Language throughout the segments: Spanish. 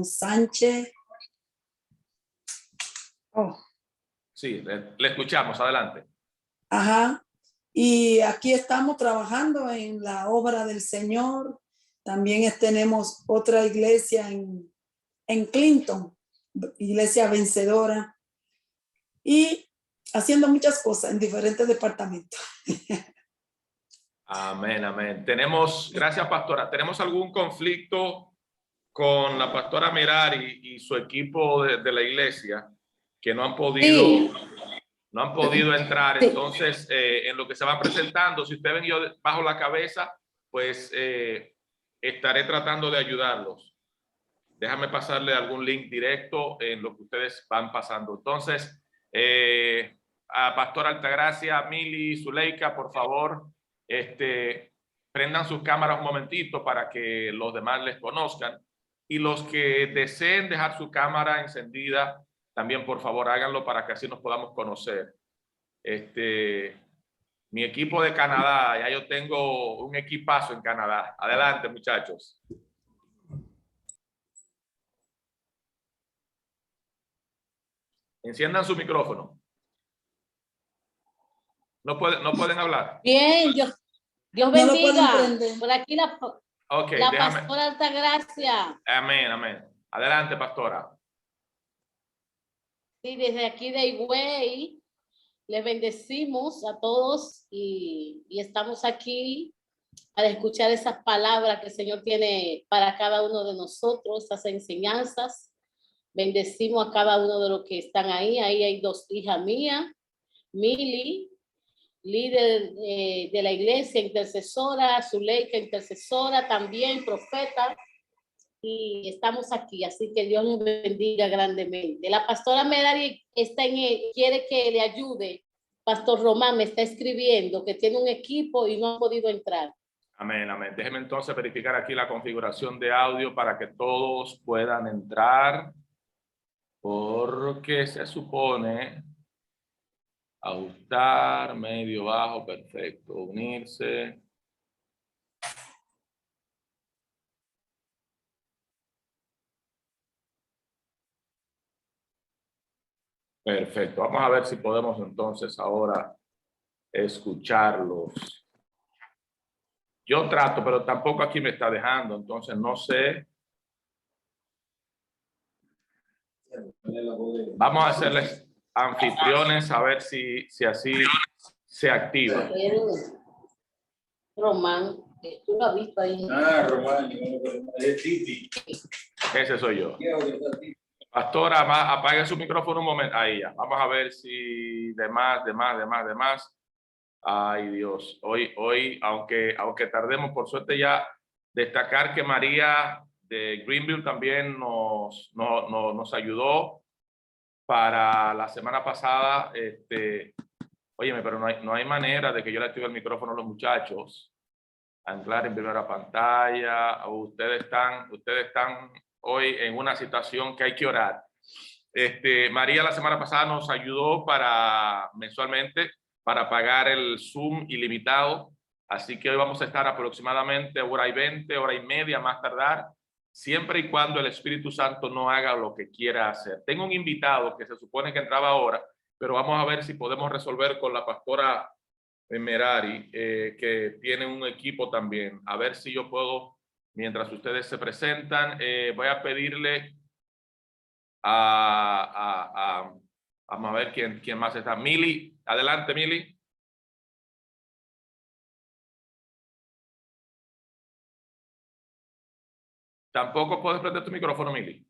Sánchez. Oh. Sí, le escuchamos, adelante. Ajá. Y aquí estamos trabajando en la obra del Señor. También tenemos otra iglesia en Clinton, iglesia vencedora, y haciendo muchas cosas en diferentes departamentos. Amén, amén. Gracias, pastora. ¿Tenemos algún conflicto con la pastora Merari y su equipo de la iglesia que no han podido, Sí. no han podido entrar? Sí. Entonces, en lo que se van presentando, si usted ven yo bajo la cabeza, pues estaré tratando de ayudarlos. Déjame pasarle algún link directo en lo que ustedes van pasando. Entonces, a Pastor Altagracia, Mili, Zuleika, por favor, prendan sus cámaras un momentito para que los demás les conozcan. Y los que deseen dejar su cámara encendida, también por favor háganlo para que así nos podamos conocer. Mi equipo de Canadá, ya yo tengo un equipazo en Canadá. Adelante, muchachos. Enciendan su micrófono. No pueden hablar. Bien, Dios bendiga. Por aquí la pastora Altagracia. Amén, amén. Adelante, pastora. Sí, desde aquí de Higüey les bendecimos a todos y estamos aquí para escuchar esas palabras que el Señor tiene para cada uno de nosotros, esas enseñanzas. Bendecimos a cada uno de los que están ahí. Ahí hay dos hijas mías, Mili, líder de la iglesia, intercesora, Zuleika, intercesora, también profeta, y estamos aquí, así que Dios nos bendiga grandemente. La pastora Merari quiere que le ayude. Pastor Román me está escribiendo que tiene un equipo y no ha podido entrar. Amén, amén. Déjenme entonces verificar aquí la configuración de audio para que todos puedan entrar, porque se supone ajustar, medio, bajo, perfecto, unirse. Perfecto, vamos a ver si podemos entonces ahora escucharlos. Yo trato, pero tampoco aquí me está dejando, entonces no sé. Vamos a hacerles anfitriones a ver si así se activa. Román, tú lo has visto ahí. Román, es Titi. Ese soy yo. Pastora, apague su micrófono un momento. Ahí ya. Vamos a ver si demás. Ay, Dios. Hoy, aunque tardemos, por suerte ya destacar que María de Greenville también nos ayudó para la semana pasada. Óyeme, pero no hay manera de que yo le active el micrófono a los muchachos. Anclar en primera pantalla. Ustedes están hoy en una situación que hay que orar. María la semana pasada nos ayudó mensualmente para pagar el Zoom ilimitado. Así que hoy vamos a estar aproximadamente 1:20, 1:30 más tardar, siempre y cuando el Espíritu Santo no haga lo que quiera hacer. Tengo un invitado que se supone que entraba ahora, pero vamos a ver si podemos resolver con la pastora Merari, que tiene un equipo también. A ver si yo puedo, mientras ustedes se presentan, voy a pedirle vamos a ver quién más está. Mili, adelante, Mili. Tampoco puedes prender tu micrófono, Mili.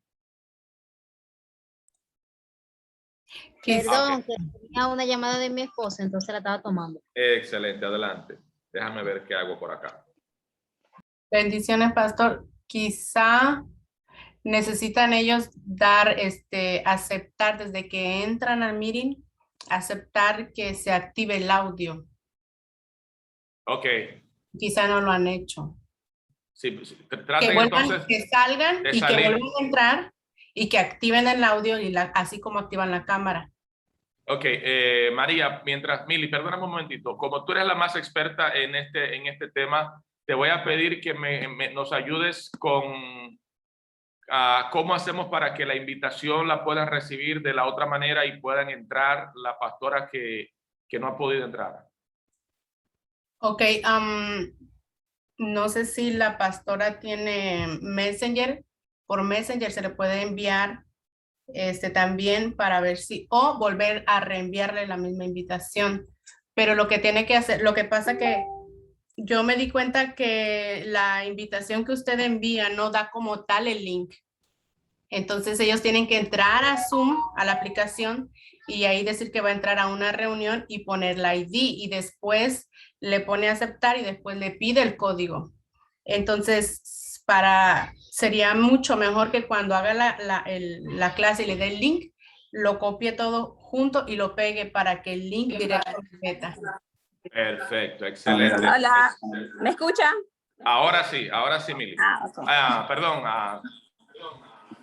Perdón, que tenía una llamada de mi esposa, entonces la estaba tomando. Excelente, adelante. Déjame ver qué hago por acá. Bendiciones, pastor. Quizá necesitan ellos aceptar desde que entran al meeting, aceptar que se active el audio. Ok. Quizá no lo han hecho. Sí, traten que vuelvan, entonces que salgan y salir. que vuelvan a entrar y que activen el audio y así como activan la cámara. Ok, María, Mili, perdóname un momentito. Como tú eres la más experta en este tema, te voy a pedir que nos ayudes con ¿cómo hacemos para que la invitación la puedan recibir de la otra manera y puedan entrar la pastora que no ha podido entrar? Ok, no sé si la pastora tiene Messenger. Por Messenger se le puede enviar también para ver si, o volver a reenviarle la misma invitación. Pero lo que tiene que hacer, lo que pasa que yo me di cuenta que la invitación que usted envía no da como tal el link. Entonces ellos tienen que entrar a Zoom, a la aplicación, y ahí decir que va a entrar a una reunión y poner la ID y después le pone aceptar y después le pide el código. Entonces, sería mucho mejor que cuando haga la clase y le dé el link, lo copie todo junto y lo pegue para que el link directo lo meta. Perfecto, excelente. Hola, ¿me escucha? Ahora sí, Mili. Ok. Perdón,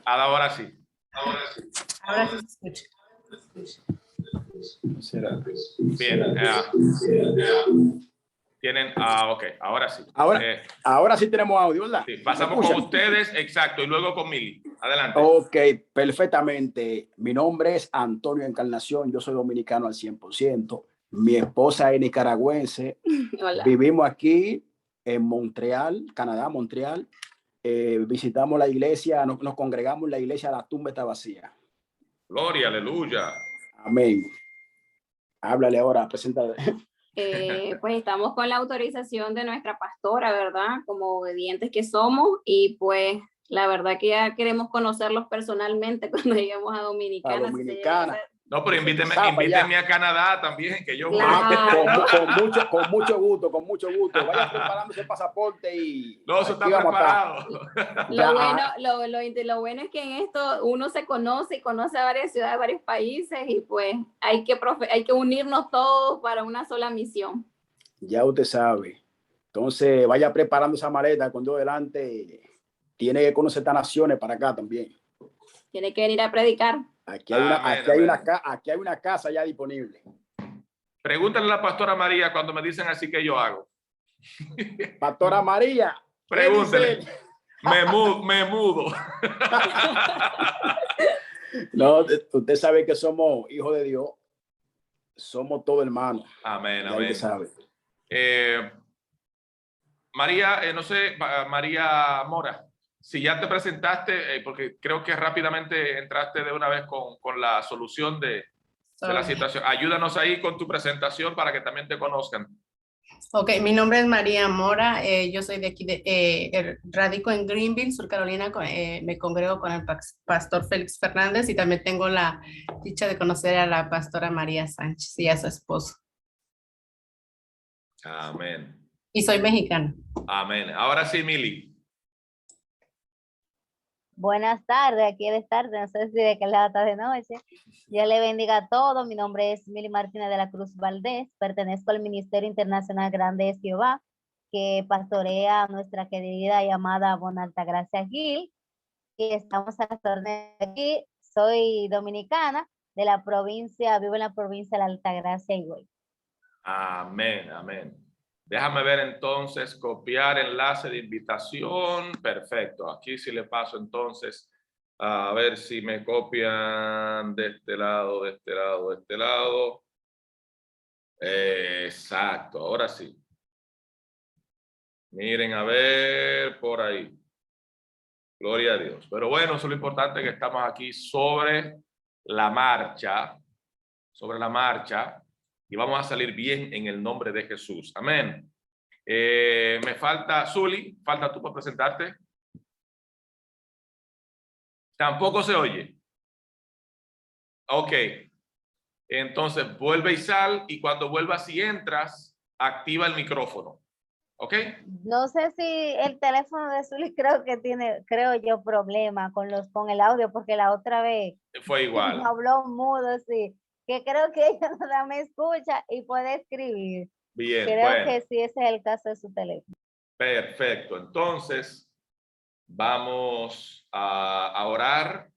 ahora sí. Ahora sí se escucha. Bien. Tienen, ok, ahora sí. Ahora sí tenemos audio, ¿verdad? Sí, pasamos ¿Me con escuchan? ustedes, exacto, y luego con Mili. Adelante. Ok, perfectamente. Mi nombre es Antonio Encarnación, yo soy dominicano al 100%. Mi esposa es nicaragüense. Hola. Vivimos aquí en Montreal, Canadá, Montreal. Visitamos la iglesia, nos congregamos en la iglesia, la tumba está vacía. Gloria, aleluya. Amén. Háblale ahora, preséntale. Pues estamos con la autorización de nuestra pastora, ¿verdad? Como obedientes que somos, y pues la verdad que ya queremos conocerlos personalmente cuando lleguemos a Dominicana. A Dominicana. No, pero invítenme a Canadá también, que yo voy. Claro. Con mucho gusto. Vaya preparándose el pasaporte y... No, eso está preparado. Lo bueno es que en esto uno se conoce y conoce a varias ciudades, varios países, y pues hay que unirnos todos para una sola misión. Ya usted sabe. Entonces, vaya preparando esa maleta con Dios delante. Tiene que conocer estas naciones para acá también. Tiene que venir a predicar. Aquí hay una casa ya disponible. Pregúntale a la pastora María cuando me dicen así que yo hago. Pastora María. Pregúntele. Me mudo. No, usted sabe que somos hijos de Dios. Somos todos hermanos. Amén, Ya amén. usted sabe. María, no sé, María Mora, si ya te presentaste, porque creo que rápidamente entraste de una vez con la solución de la situación. Ayúdanos ahí con tu presentación para que también te conozcan. Ok, mi nombre es María Mora, yo soy de aquí, radico en Greenville, Sur Carolina, me congrego con el pastor Félix Fernández y también tengo la dicha de conocer a la pastora María Sánchez y a su esposo. Amén. Y soy mexicana. Amén. Ahora sí, Mili. Buenas tardes, aquí es tarde, no sé si de qué lado está de noche. Dios le bendiga a todos. Mi nombre es Mili Martínez de la Cruz Valdés. Pertenezco al Ministerio Internacional Grande de Jehová, que pastorea a nuestra querida y amada Bonaltagracia Gil. Y estamos a las órdenes aquí. Soy dominicana de la provincia, vivo en la provincia de la Altagracia y Higüey. Amén, amén. Déjame ver entonces, copiar enlace de invitación. Perfecto. Aquí sí le paso entonces a ver si me copian de este lado, de este lado, de este lado. Exacto, ahora sí. Miren, a ver por ahí. Gloria a Dios. Pero bueno, eso es lo importante, que estamos aquí sobre la marcha. Sobre la marcha. Y vamos a salir bien en el nombre de Jesús. Amén. Me falta Zuli. Falta tú para presentarte. Tampoco se oye. Ok. Entonces vuelve y sal. Y cuando vuelvas y entras, activa el micrófono. ¿Ok? No sé si el teléfono de Zuli creo yo, problema con el audio, porque la otra vez Fue igual. habló mudo, sí. Que creo que ella no me escucha y puede escribir. Bien, Creo bueno. que sí, ese es el caso de su teléfono. Perfecto. Entonces, vamos a orar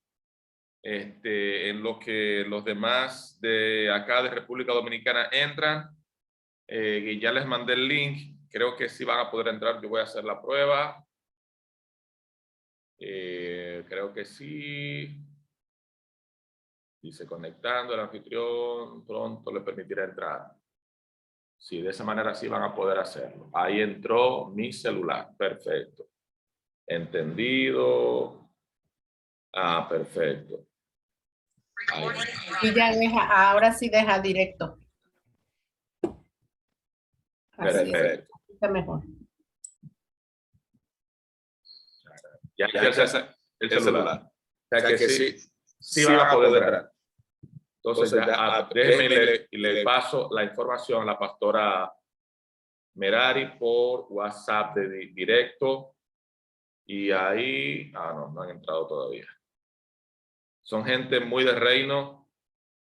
en lo que los demás de acá de República Dominicana entran. Y ya les mandé el link. Creo que sí van a poder entrar. Yo voy a hacer la prueba. Creo que sí. Dice conectando, el anfitrión pronto le permitirá entrar. Sí, de esa manera sí van a poder hacerlo. Ahí entró mi celular. Perfecto. Entendido. Ah, perfecto. Ahí. Y ya deja, ahora sí deja directo. Así Perfecto. está mejor. Ya el celular. O sea que sí van a poder entrar. Entonces, déjenme y le paso la información a la pastora Merari por WhatsApp de directo. Y ahí, no han entrado todavía. Son gente muy de reino,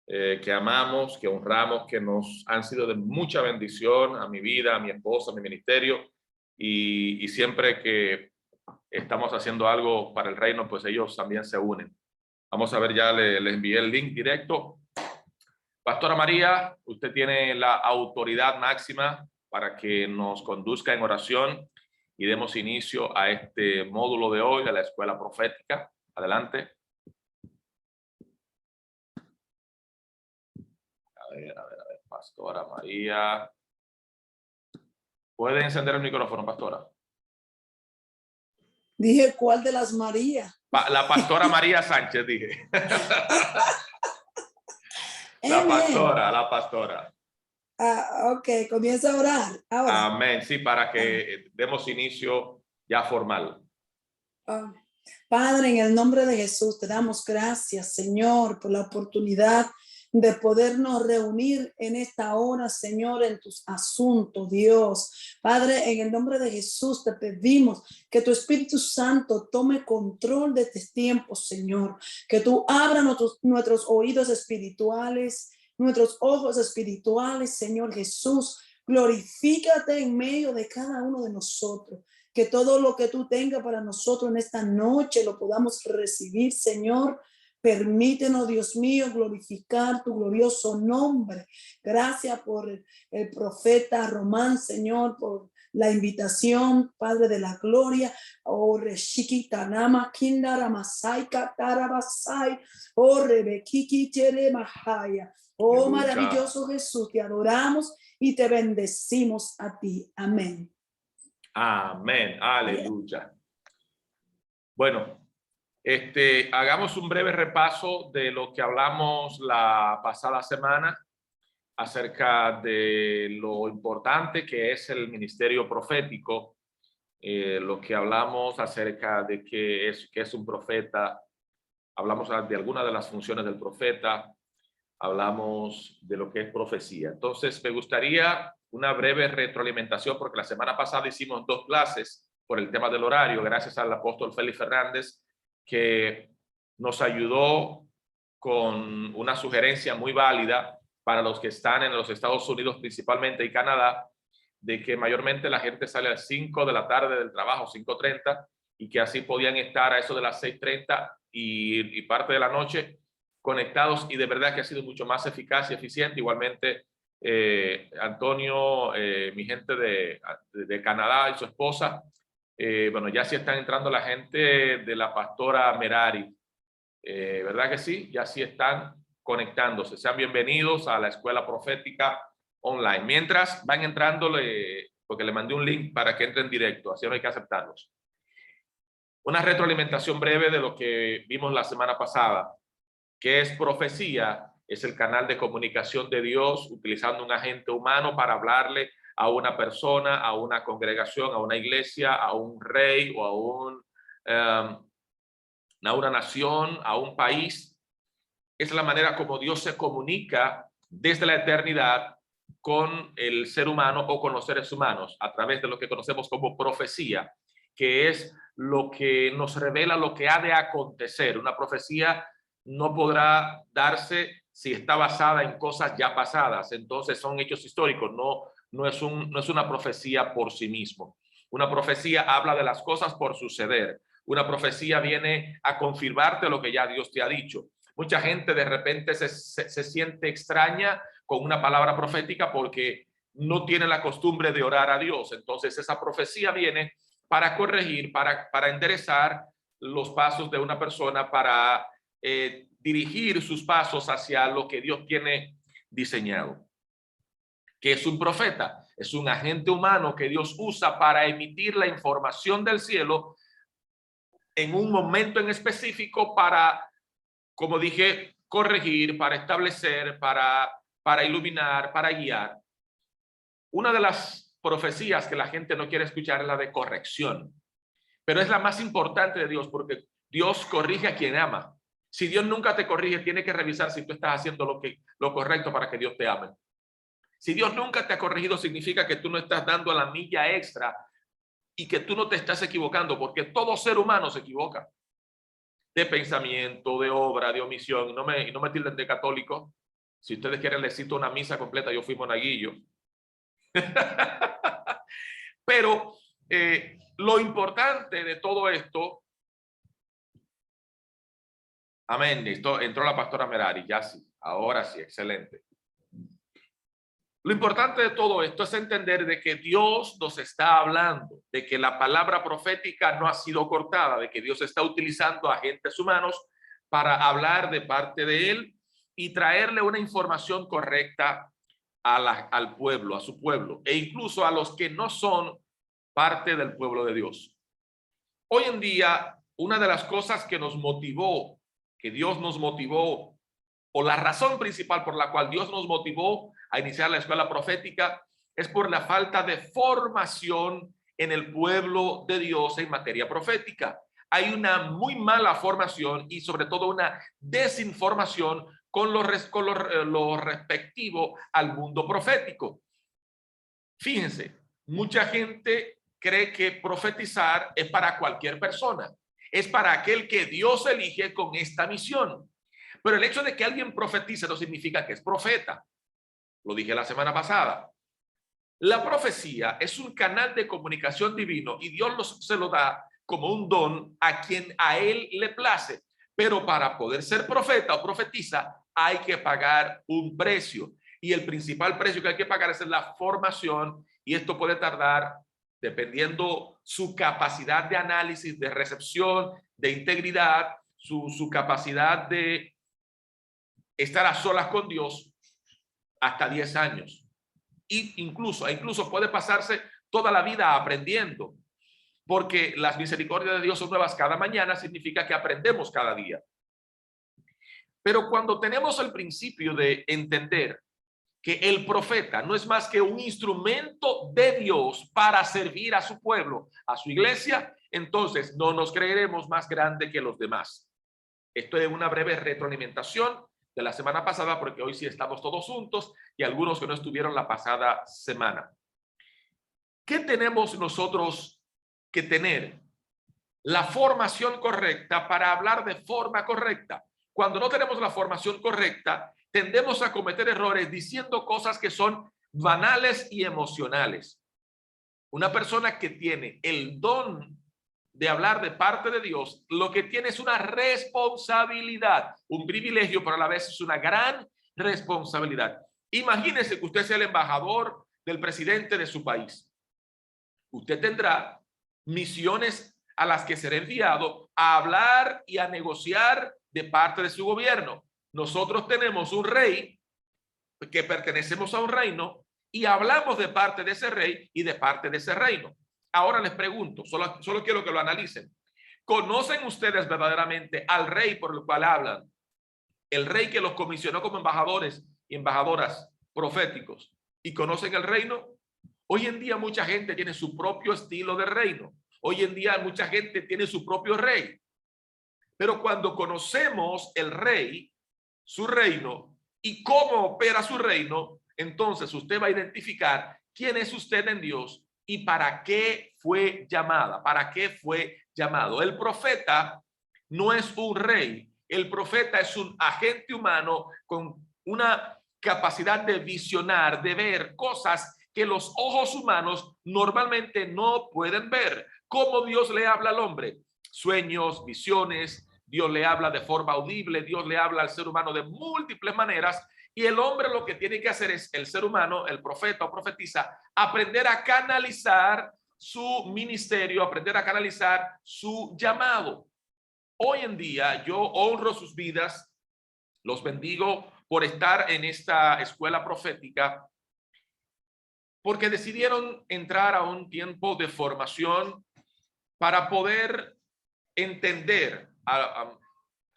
que amamos, que honramos, que nos han sido de mucha bendición a mi vida, a mi esposa, a mi ministerio. Y siempre que estamos haciendo algo para el reino, pues ellos también se unen. Vamos a ver, ya le envié el link directo. Pastora María, usted tiene la autoridad máxima para que nos conduzca en oración y demos inicio a este módulo de hoy de la escuela profética. Adelante. A ver, Pastora María. ¿Puede encender el micrófono, pastora? Dije, ¿cuál de las María? La pastora María Sánchez, dije. La pastora. Ok, comienza a orar ahora. Amén. Sí, para que demos inicio ya formal. Padre, en el nombre de Jesús, te damos gracias, Señor, por la oportunidad de podernos reunir en esta hora, Señor, en tus asuntos, Dios. Padre, en el nombre de Jesús te pedimos que tu Espíritu Santo tome control de este tiempo, Señor, que tú abras nuestros oídos espirituales, nuestros ojos espirituales, Señor Jesús. Glorifícate en medio de cada uno de nosotros. Que todo lo que tú tengas para nosotros en esta noche lo podamos recibir, Señor. Permítenos, Dios mío, glorificar tu glorioso nombre. Gracias por el profeta Román, Señor, por la invitación, Padre de la gloria. Oh, Reshikitanama, Kindara Masai, Katarabasai, oh, Rebekiki Tere Mahaya. Oh, maravilloso Jesús, te adoramos y te bendecimos a ti. Amén. Amén, aleluya. Bueno, hagamos un breve repaso de lo que hablamos la pasada semana acerca de lo importante que es el ministerio profético, lo que hablamos acerca de qué es un profeta, hablamos de algunas de las funciones del profeta, hablamos de lo que es profecía. Entonces, me gustaría una breve retroalimentación, porque la semana pasada hicimos 2 clases por el tema del horario, gracias al apóstol Félix Fernández, que nos ayudó con una sugerencia muy válida para los que están en los Estados Unidos principalmente y Canadá, de que mayormente la gente sale a las 5 de la tarde del trabajo, 5:30, y que así podían estar a eso de las 6:30 y parte de la noche conectados, y de verdad que ha sido mucho más eficaz y eficiente. Igualmente, Antonio, mi gente de Canadá y su esposa, bueno, ya sí están entrando la gente de la pastora Merari, ¿verdad que sí? Ya sí están conectándose. Sean bienvenidos a la escuela profética online. Mientras van entrando, porque le mandé un link para que entren directo, así no hay que aceptarlos. Una retroalimentación breve de lo que vimos la semana pasada. ¿Qué es profecía? Es el canal de comunicación de Dios utilizando un agente humano para hablarle a una persona, a una congregación, a una iglesia, a un rey o a una nación, a un país. Es la manera como Dios se comunica desde la eternidad con el ser humano o con los seres humanos a través de lo que conocemos como profecía, que es lo que nos revela lo que ha de acontecer. Una profecía no podrá darse si está basada en cosas ya pasadas. Entonces son hechos históricos, no es una profecía por sí mismo. Una profecía habla de las cosas por suceder. Una profecía viene a confirmarte lo que ya Dios te ha dicho. Mucha gente de repente se siente extraña con una palabra profética porque no tiene la costumbre de orar a Dios. Entonces esa profecía viene para corregir, para enderezar los pasos de una persona para dirigir sus pasos hacia lo que Dios tiene diseñado. ¿Qué es un profeta? Es un agente humano que Dios usa para emitir la información del cielo en un momento en específico para, como dije, corregir, para establecer, para iluminar, para guiar. Una de las profecías que la gente no quiere escuchar es la de corrección, pero es la más importante de Dios, porque Dios corrige a quien ama. Si Dios nunca te corrige, tiene que revisar si tú estás haciendo lo correcto para que Dios te ame. Si Dios nunca te ha corregido, significa que tú no estás dando la milla extra y que tú no te estás equivocando, porque todo ser humano se equivoca. De pensamiento, de obra, de omisión. Y no me tilden de católico. Si ustedes quieren, les cito una misa completa. Yo fui monaguillo. Pero lo importante de todo esto, amén, entró la pastora Merari, ya sí, ahora sí, excelente. Lo importante de todo esto es entender de que Dios nos está hablando, de que la palabra profética no ha sido cortada, de que Dios está utilizando agentes humanos para hablar de parte de Él y traerle una información correcta al pueblo, a su pueblo, e incluso a los que no son parte del pueblo de Dios. Hoy en día, una de las cosas que nos motivó, que Dios nos motivó, o la razón principal por la cual Dios nos motivó a iniciar la escuela profética, es por la falta de formación en el pueblo de Dios en materia profética. Hay una muy mala formación y sobre todo una desinformación con lo respectivo al mundo profético. Fíjense, mucha gente cree que profetizar es para cualquier persona, es para aquel que Dios elige con esta misión. Pero el hecho de que alguien profetice no significa que es profeta. Lo dije la semana pasada. La profecía es un canal de comunicación divino y Dios se lo da como un don a quien a él le place. Pero para poder ser profeta o profetiza hay que pagar un precio. Y el principal precio que hay que pagar es la formación, y esto puede tardar, dependiendo su capacidad de análisis, de recepción, de integridad, su capacidad de estar a solas con Dios, hasta 10 años. Incluso puede pasarse toda la vida aprendiendo, porque las misericordias de Dios son nuevas cada mañana, significa que aprendemos cada día. Pero cuando tenemos el principio de entender que el profeta no es más que un instrumento de Dios para servir a su pueblo, a su iglesia, entonces no nos creeremos más grande que los demás. Esto es una breve retroalimentación de la semana pasada, porque hoy sí estamos todos juntos y algunos que no estuvieron la pasada semana. ¿Qué tenemos nosotros que tener? La formación correcta para hablar de forma correcta. Cuando no tenemos la formación correcta, tendemos a cometer errores diciendo cosas que son banales y emocionales. Una persona que tiene el don de hablar de parte de Dios, lo que tiene es una responsabilidad, un privilegio, pero a la vez es una gran responsabilidad. Imagínese que usted sea el embajador del presidente de su país. Usted tendrá misiones a las que será enviado a hablar y a negociar de parte de su gobierno. Nosotros tenemos un rey, que pertenecemos a un reino, y hablamos de parte de ese rey y de parte de ese reino. Ahora les pregunto, solo quiero que lo analicen. ¿Conocen ustedes verdaderamente al rey por el cual hablan? El rey que los comisionó como embajadores y embajadoras proféticos. ¿Y conocen el reino? Hoy en día mucha gente tiene su propio estilo de reino. Hoy en día mucha gente tiene su propio rey. Pero cuando conocemos el rey, su reino y cómo opera su reino, entonces usted va a identificar quién es usted en Dios y para qué fue llamada, para qué fue llamado. El profeta no es un rey, el profeta es un agente humano con una capacidad de visionar, de ver cosas que los ojos humanos normalmente no pueden ver. ¿Cómo Dios le habla al hombre? Sueños, visiones. Dios le habla de forma audible, Dios le habla al ser humano de múltiples maneras, y el hombre lo que tiene que hacer es, el ser humano, el profeta o profetiza, aprender a canalizar su ministerio, aprender a canalizar su llamado. hoy en día yo honro sus vidas, los bendigo por estar en esta escuela profética, porque decidieron entrar a un tiempo de formación para poder entender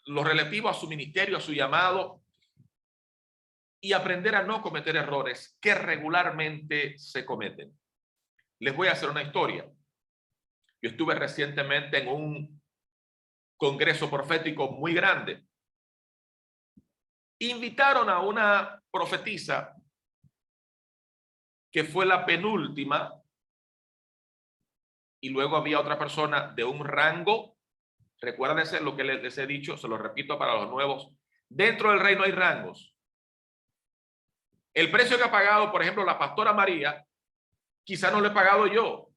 lo relativo a su ministerio, a su llamado, y aprender a no cometer errores que regularmente se cometen. Les voy a hacer una historia. Yo estuve recientemente en un congreso profético muy grande. Invitaron a una profetisa que fue la penúltima, y luego había otra persona de un rango. Recuérdense lo que les he dicho, se lo repito para los nuevos. Dentro del reino hay rangos. El precio que ha pagado, por ejemplo, la pastora María, quizá no lo he pagado yo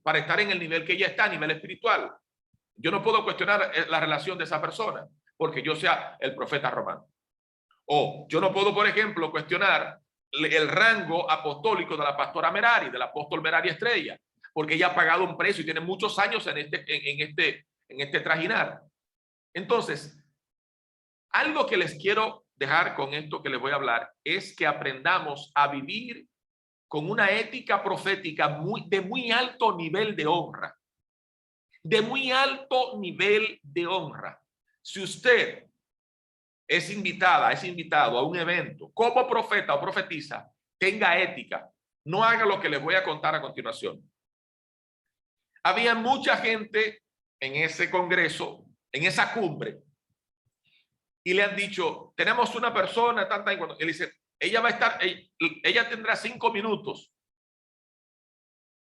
para estar en el nivel que ella está, a nivel espiritual. Yo no puedo cuestionar la relación de esa persona porque yo sea el profeta romano. O yo no puedo, por ejemplo, cuestionar el rango apostólico de la pastora Merari, del apóstol Merari Estrella, porque ella ha pagado un precio y tiene muchos años en este trajinar. Entonces, algo que les quiero dejar con esto que les voy a hablar es que aprendamos a vivir con una ética profética de muy alto nivel de honra. De muy alto nivel de honra. Si usted es invitada, es invitado a un evento como profeta o profetisa, tenga ética. No haga lo que les voy a contar a continuación. Había mucha gente en ese congreso, en esa cumbre, y le han dicho, tenemos una persona, tanta, y cuando él dice, ella va a estar, ella tendrá 5 minutos.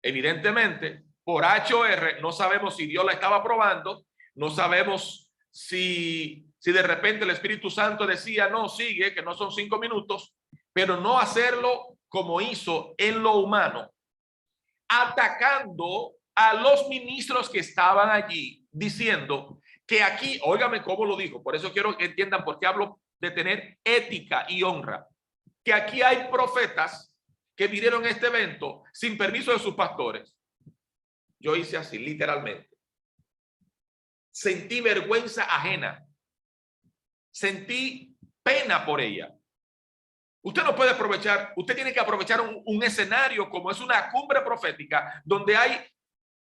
Evidentemente, por HOR, no sabemos si Dios la estaba probando, no sabemos si de repente el Espíritu Santo decía, no, sigue, que no son 5 minutos, pero no hacerlo como hizo en lo humano, atacando a los ministros que estaban allí, diciendo que aquí, óigame cómo lo dijo, por eso quiero que entiendan por qué hablo de tener ética y honra, que aquí hay profetas que vinieron a este evento sin permiso de sus pastores. Yo hice así, literalmente. Sentí vergüenza ajena. Sentí pena por ella. Usted no puede aprovechar, usted tiene que aprovechar un escenario como es una cumbre profética, donde hay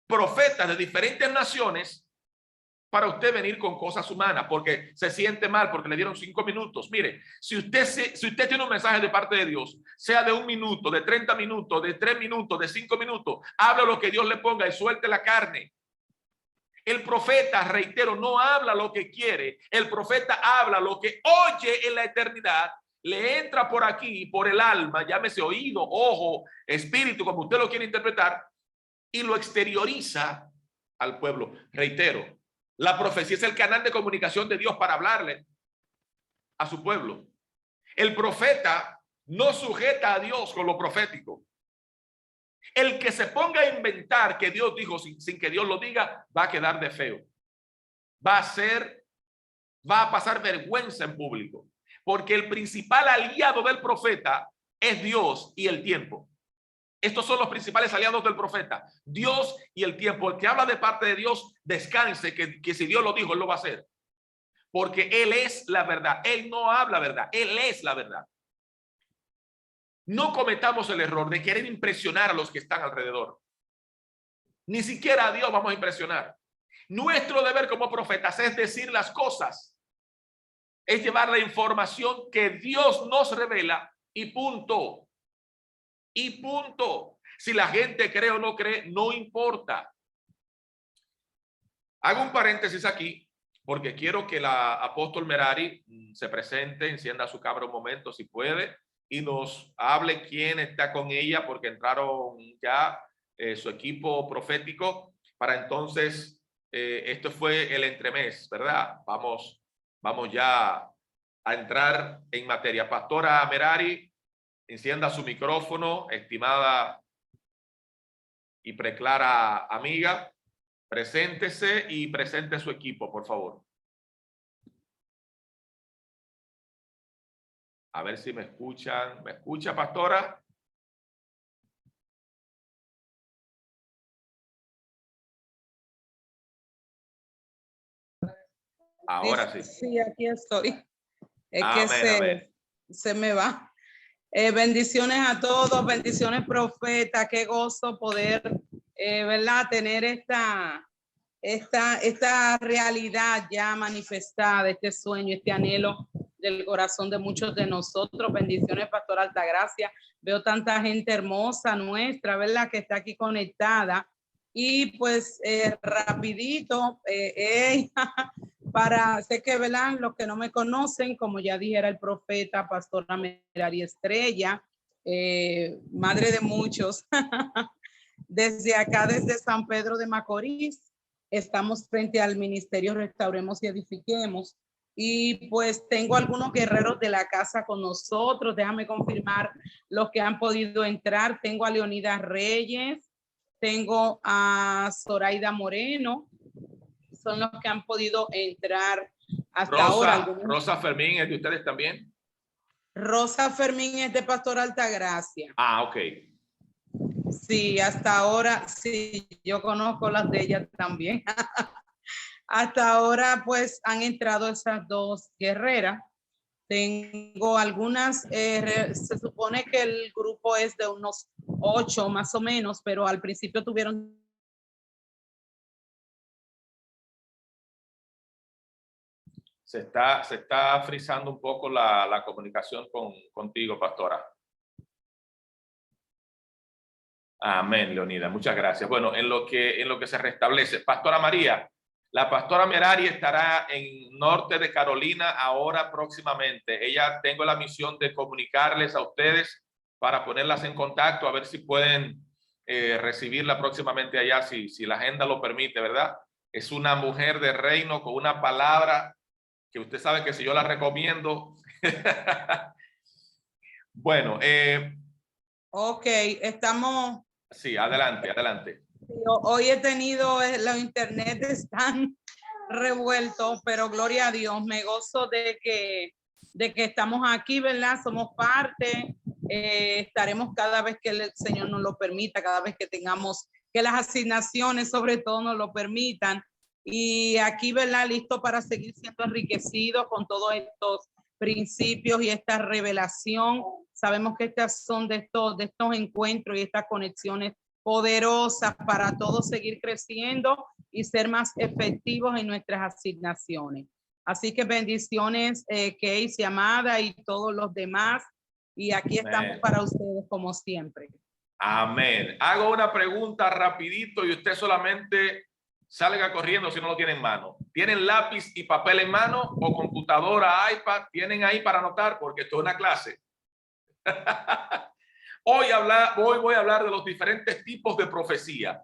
profetas de diferentes naciones, para usted venir con cosas humanas, porque se siente mal, porque le dieron 5 minutos. Mire, si usted tiene un mensaje de parte de Dios, sea de 1 minuto, de 30 minutos, de 3 minutos, de 5 minutos, habla lo que Dios le ponga y suelte la carne. El profeta, reitero, no habla lo que quiere. El profeta habla lo que oye en la eternidad, le entra por aquí, por el alma, llámese oído, ojo, espíritu, como usted lo quiere interpretar, y lo exterioriza al pueblo. Reitero, la profecía es el canal de comunicación de Dios para hablarle a su pueblo. El profeta no sujeta a Dios con lo profético. El que se ponga a inventar que Dios dijo sin que Dios lo diga, va a quedar de feo. Va a pasar vergüenza en público. Porque el principal aliado del profeta es Dios y el tiempo. Estos son los principales aliados del profeta, Dios y el tiempo. El que habla de parte de Dios, descanse, que si Dios lo dijo, él lo va a hacer. Porque él es la verdad. Él no habla verdad, él es la verdad. No cometamos el error de querer impresionar a los que están alrededor. Ni siquiera a Dios vamos a impresionar. Nuestro deber como profetas es decir las cosas. Es llevar la información que Dios nos revela y punto. Y punto. Si la gente cree o no cree, no importa. Hago un paréntesis aquí porque quiero que la apóstol Merari se presente, encienda su cámara un momento si puede y nos hable quién está con ella, porque entraron ya su equipo profético para entonces, esto fue el entremés, ¿verdad? Vamos ya a entrar en materia. Pastora Merari, encienda su micrófono, estimada y preclara amiga. Preséntese y presente su equipo, por favor. A ver si me escuchan. ¿Me escucha, pastora? Ahora sí. Sí, aquí estoy. Es Amén, que amén. se me va. Bendiciones a todos, bendiciones profeta, qué gozo poder, ¿verdad? Tener esta realidad ya manifestada, este sueño, este anhelo del corazón de muchos de nosotros. Bendiciones, Pastor Altagracia. Veo tanta gente hermosa nuestra, ¿verdad? Que está aquí conectada. Y pues rapidito, sé que, ¿verdad? Los que no me conocen, como ya dijera el profeta, Pastora Merari Estrella, madre de muchos, desde acá, desde San Pedro de Macorís, estamos frente al Ministerio Restauremos y Edifiquemos. Y pues tengo algunos guerreros de la casa con nosotros. Déjame confirmar los que han podido entrar. Tengo a Leonidas Reyes, tengo a Zoraida Moreno, son los que han podido entrar hasta ahora. Rosa Fermín, ¿es de ustedes también? Rosa Fermín es de Pastor Altagracia. Ah, ok. Sí, hasta ahora, sí, yo conozco las de ella también. Hasta ahora, pues, han entrado esas dos guerreras. Tengo algunas, se supone que el grupo es de unos 8 más o menos, pero al principio tuvieron... Se está frizando un poco la comunicación contigo, pastora. Amén, Leonida. Muchas gracias. Bueno, en lo que se restablece. Pastora María, la pastora Merari estará en norte de Carolina ahora próximamente. Tengo la misión de comunicarles a ustedes para ponerlas en contacto, a ver si pueden recibirla próximamente allá, si la agenda lo permite, ¿verdad? Es una mujer de reino con una palabra que usted sabe que si yo la recomiendo. Bueno. Ok, estamos... Sí, adelante, adelante. Hoy he tenido, los internet están revueltos, pero gloria a Dios, me gozo de que estamos aquí, ¿verdad? Somos parte, estaremos cada vez que el Señor nos lo permita, cada vez que tengamos, que las asignaciones sobre todo nos lo permitan. Y aquí, ¿verdad? Listo para seguir siendo enriquecidos con todos estos principios y esta revelación. Sabemos que estas son de estos encuentros y estas conexiones poderosas para todos seguir creciendo y ser más efectivos en nuestras asignaciones. Así que bendiciones, Casey, amada, y todos los demás. Y aquí estamos para ustedes como siempre. Amén. Hago una pregunta rapidito y usted solamente salga corriendo si no lo tiene en mano. ¿Tienen lápiz y papel en mano o computadora, iPad? ¿Tienen ahí para anotar? Porque esto es una clase. Hoy voy a hablar de los diferentes tipos de profecía.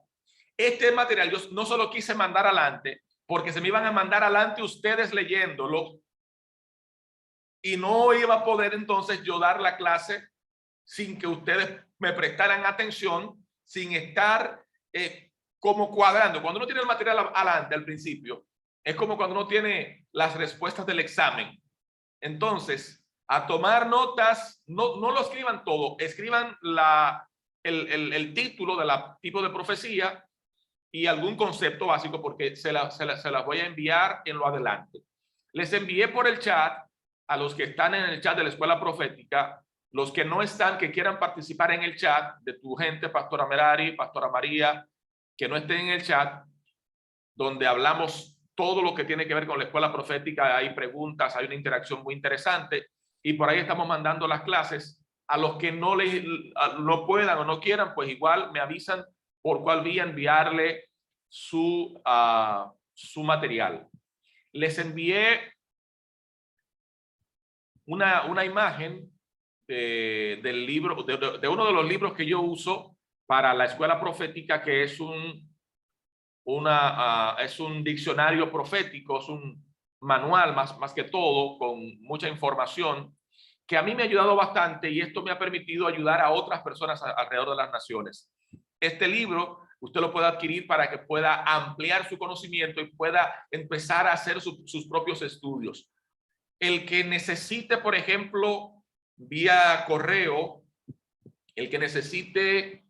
Este material yo no solo quise mandar adelante porque se me iban a mandar adelante ustedes leyéndolo y no iba a poder entonces yo dar la clase sin que ustedes me prestaran atención, sin estar como cuadrando. Cuando uno tiene el material adelante al principio, es como cuando uno tiene las respuestas del examen. Entonces, a tomar notas, no lo escriban todo, escriban el título del tipo de profecía y algún concepto básico, porque se las voy a enviar en lo adelante. Les envié por el chat a los que están en el chat de la Escuela Profética, los que no están, que quieran participar en el chat de tu gente, Pastora Merari, Pastora María, que no estén en el chat, donde hablamos todo lo que tiene que ver con la Escuela Profética. Hay preguntas, hay una interacción muy interesante y por ahí estamos mandando las clases. A los que no puedan o no quieran, pues igual me avisan por cuál vía enviarle su material. Les envié una imagen del libro, de uno de los libros que yo uso para la Escuela Profética, que es es un diccionario profético, es un manual más que todo, con mucha información, que a mí me ha ayudado bastante y esto me ha permitido ayudar a otras personas alrededor de las naciones. Este libro usted lo puede adquirir para que pueda ampliar su conocimiento y pueda empezar a hacer sus propios estudios. El que necesite, por ejemplo, vía correo, el que necesite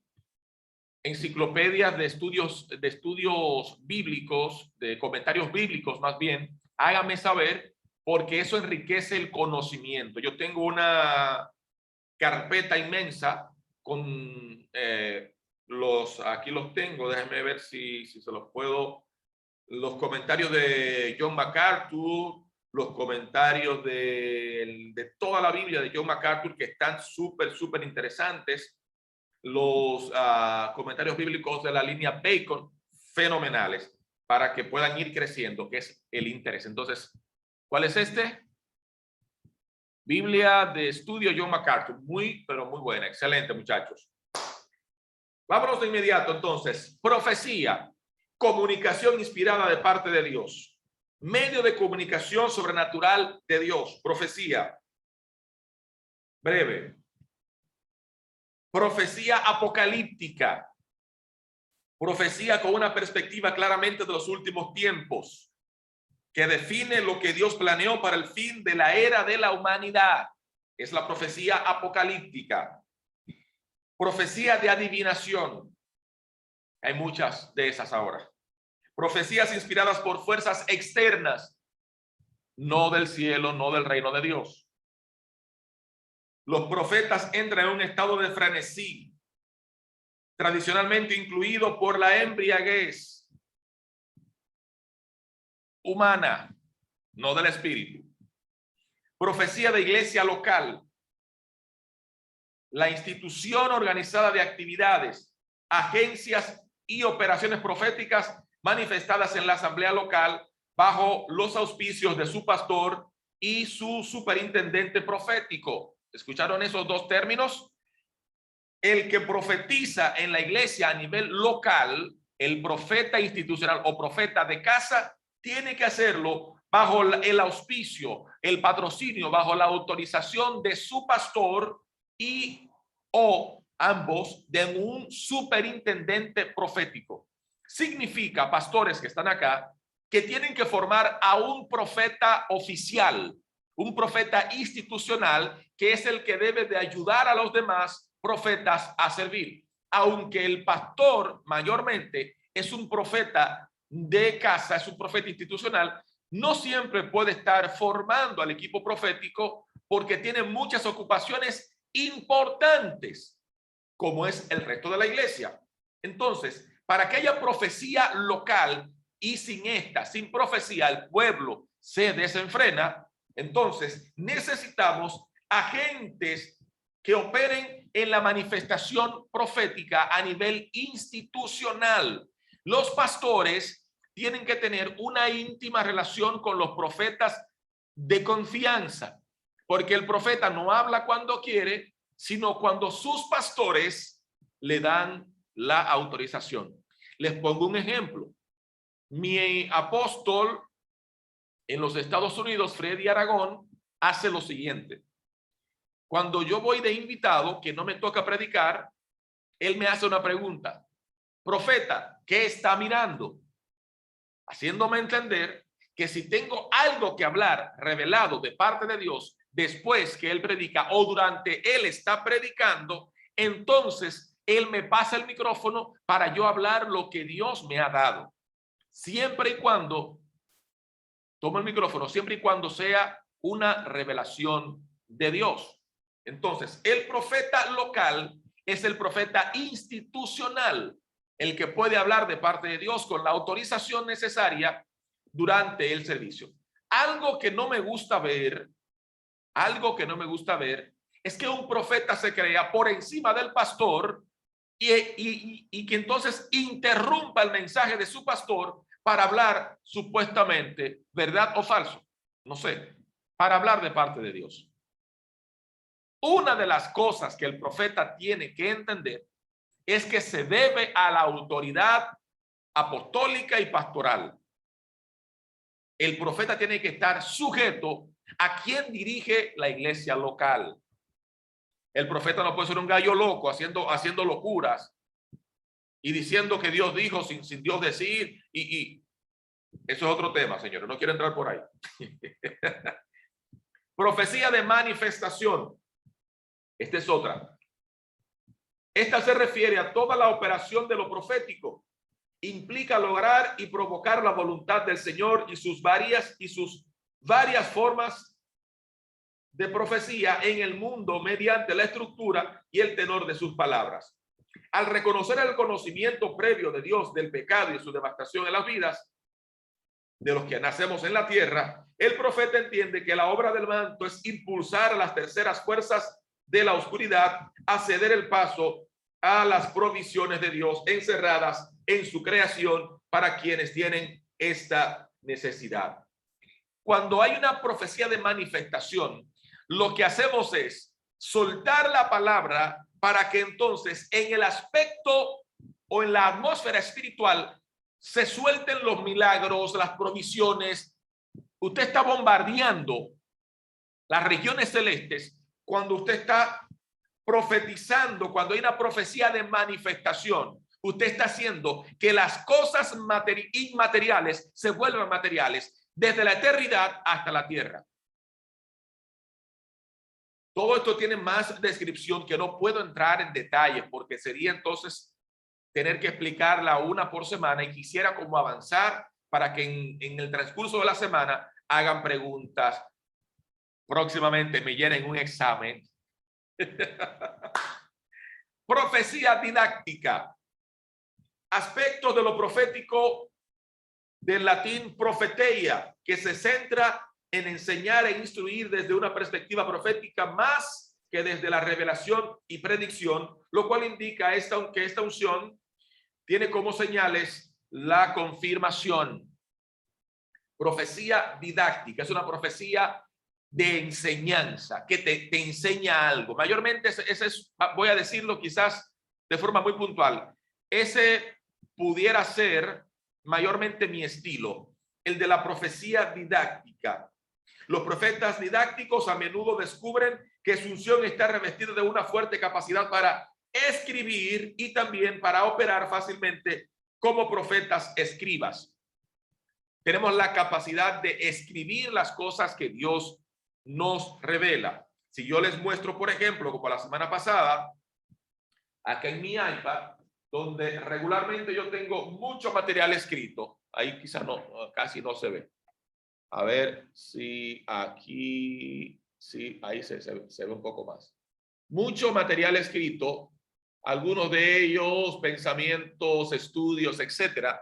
enciclopedias de estudios bíblicos, de comentarios bíblicos más bien, hágame saber, porque eso enriquece el conocimiento. Yo tengo una carpeta inmensa con aquí los tengo, déjenme ver si se los puedo, los comentarios de John MacArthur, los comentarios de toda la Biblia de John MacArthur, que están súper interesantes, los comentarios bíblicos de la línea Bacon, fenomenales, para que puedan ir creciendo, que es el interés. Entonces, ¿cuál es este? Biblia de estudio John MacArthur, pero muy buena, excelente, muchachos. Vámonos de inmediato entonces. Profecía, comunicación inspirada de parte de Dios, medio de comunicación sobrenatural de Dios. Profecía, breve. Profecía apocalíptica, profecía con una perspectiva claramente de los últimos tiempos, que define lo que Dios planeó para el fin de la era de la humanidad. Es la profecía apocalíptica. Profecía de adivinación. Hay muchas de esas ahora. Profecías inspiradas por fuerzas externas, no del cielo, no del reino de Dios. Los profetas entran en un estado de frenesí, tradicionalmente incluido por la embriaguez humana, no del espíritu. Profecía de iglesia local, la institución organizada de actividades, agencias y operaciones proféticas manifestadas en la asamblea local bajo los auspicios de su pastor y su superintendente profético. ¿Escucharon esos dos términos? El que profetiza en la iglesia a nivel local, el profeta institucional o profeta de casa, tiene que hacerlo bajo el auspicio, el patrocinio, bajo la autorización de su pastor y o ambos de un superintendente profético. Significa, pastores que están acá, que tienen que formar a un profeta oficial, un profeta institucional, que es el que debe de ayudar a los demás profetas a servir. Aunque el pastor mayormente es un profeta de casa, es un profeta institucional, no siempre puede estar formando al equipo profético porque tiene muchas ocupaciones importantes, como es el resto de la iglesia. Entonces, para que haya profecía local y sin profecía el pueblo se desenfrena, entonces necesitamos agentes que operen en la manifestación profética a nivel institucional. Los pastores tienen que tener una íntima relación con los profetas de confianza, porque el profeta no habla cuando quiere, sino cuando sus pastores le dan la autorización. Les pongo un ejemplo. Mi apóstol en los Estados Unidos, Freddy Aragón, hace lo siguiente. Cuando yo voy de invitado, que no me toca predicar, él me hace una pregunta. Profeta, ¿qué está mirando? Haciéndome entender que si tengo algo que hablar revelado de parte de Dios después que él predica o durante él está predicando, entonces él me pasa el micrófono para yo hablar lo que Dios me ha dado. Siempre y cuando, tomo el micrófono, siempre y cuando sea una revelación de Dios. Entonces, el profeta local es el profeta institucional, el que puede hablar de parte de Dios con la autorización necesaria durante el servicio. Algo que no me gusta ver es que un profeta se crea por encima del pastor y que entonces interrumpa el mensaje de su pastor para hablar supuestamente verdad o falso, no sé, para hablar de parte de Dios. Una de las cosas que el profeta tiene que entender es que se debe a la autoridad apostólica y pastoral. El profeta tiene que estar sujeto a quien dirige la iglesia local. El profeta no puede ser un gallo loco haciendo locuras y diciendo que Dios dijo sin Dios decir y eso es otro tema, señores, no quiero entrar por ahí. Profecía de manifestación. Esta es otra. Esta se refiere a toda la operación de lo profético implica lograr y provocar la voluntad del Señor y sus varias formas de profecía en el mundo mediante la estructura y el tenor de sus palabras. Al reconocer el conocimiento previo de Dios del pecado y su devastación en las vidas de los que nacemos en la tierra, el profeta entiende que la obra del manto es impulsar a las terceras fuerzas de la oscuridad a ceder el paso a las provisiones de Dios encerradas en su creación para quienes tienen esta necesidad. Cuando hay una profecía de manifestación, lo que hacemos es soltar la palabra para que entonces en el aspecto o en la atmósfera espiritual se suelten los milagros, las provisiones. Usted está bombardeando las regiones celestes cuando usted está profetizando, cuando hay una profecía de manifestación. Usted está haciendo que las cosas inmateriales se vuelvan materiales desde la eternidad hasta la tierra. Todo esto tiene más descripción que no puedo entrar en detalle porque sería entonces tener que explicarla una por semana, y quisiera como avanzar para que en el transcurso de la semana hagan preguntas. Próximamente me llenen un examen. Profecía didáctica. Aspectos de lo profético del latín profeteia, que se centra en enseñar e instruir desde una perspectiva profética más que desde la revelación y predicción, lo cual indica que esta unción tiene como señales la confirmación. Profecía didáctica es una profecía de enseñanza, que te enseña algo. Mayormente ese es, voy a decirlo quizás de forma muy puntual, ese pudiera ser mayormente mi estilo, el de la profecía didáctica. Los profetas didácticos a menudo descubren que su unción está revestida de una fuerte capacidad para escribir y también para operar fácilmente como profetas escribas. Tenemos la capacidad de escribir las cosas que Dios nos revela. Si yo les muestro, por ejemplo, como la semana pasada, acá en mi iPad, donde regularmente yo tengo mucho material escrito, ahí quizá no, casi no se ve. A ver si aquí, sí, ahí se ve un poco más. Mucho material escrito, algunos de ellos pensamientos, estudios, etcétera,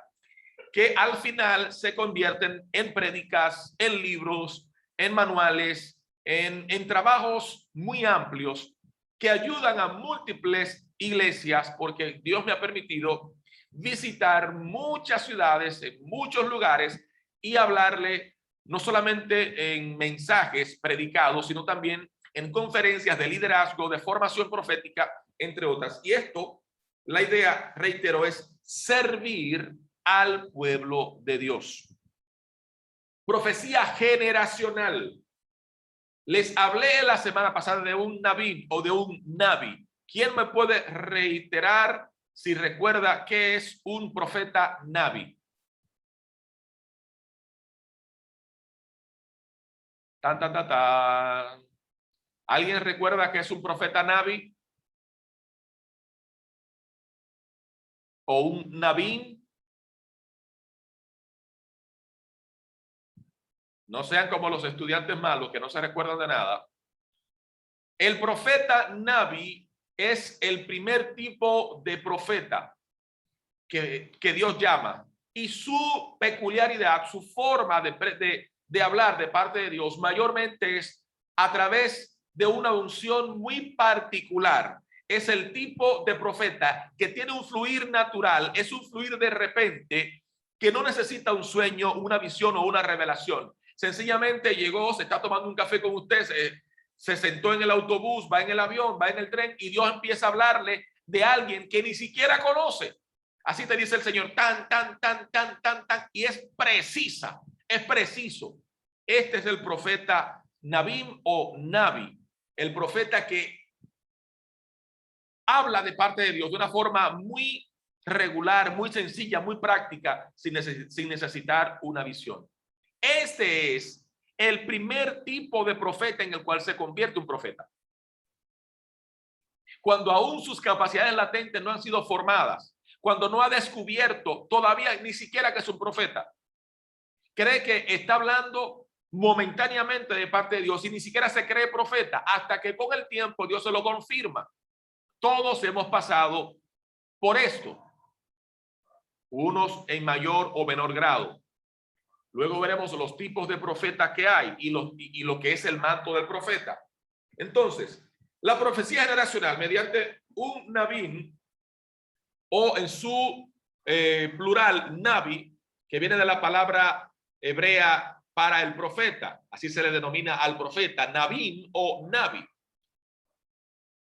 que al final se convierten en prédicas, en libros, en manuales, en trabajos muy amplios que ayudan a múltiples iglesias, porque Dios me ha permitido visitar muchas ciudades, en muchos lugares, y hablarle no solamente en mensajes predicados, sino también en conferencias de liderazgo, de formación profética, entre otras. Y esto, la idea, reitero, es servir al pueblo de Dios. Profecía generacional. Les hablé la semana pasada de un Naví o de un Navi. ¿Quién me puede reiterar si recuerda qué es un profeta Navi? ¿Alguien recuerda que es un profeta Navi? ¿O un Navín? No sean como los estudiantes malos que no se recuerdan de nada. El profeta Navi es el primer tipo de profeta que Dios llama. Y su peculiaridad, su forma de hablar de parte de Dios mayormente es a través de una unción muy particular. Es el tipo de profeta que tiene un fluir natural, es un fluir de repente que no necesita un sueño, una visión o una revelación. Sencillamente llegó, se está tomando un café con usted, se sentó en el autobús, va en el avión, va en el tren y Dios empieza a hablarle de alguien que ni siquiera conoce. Así te dice el Señor, tan, y es precisa, es preciso. Este es el profeta Nabim o Navi, el profeta que habla de parte de Dios de una forma muy regular, muy sencilla, muy práctica, sin necesitar una visión. Este es el primer tipo de profeta en el cual se convierte un profeta. Cuando aún sus capacidades latentes no han sido formadas, cuando no ha descubierto todavía ni siquiera que es un profeta. Cree que está hablando momentáneamente de parte de Dios y ni siquiera se cree profeta hasta que con el tiempo Dios se lo confirma. Todos hemos pasado por esto, unos en mayor o menor grado. Luego veremos los tipos de profetas que hay y lo que es el manto del profeta. Entonces, la profecía generacional mediante un Nabí, o en su plural, Nabi, que viene de la palabra hebrea para el profeta, así se le denomina al profeta, Nabín o Nabi.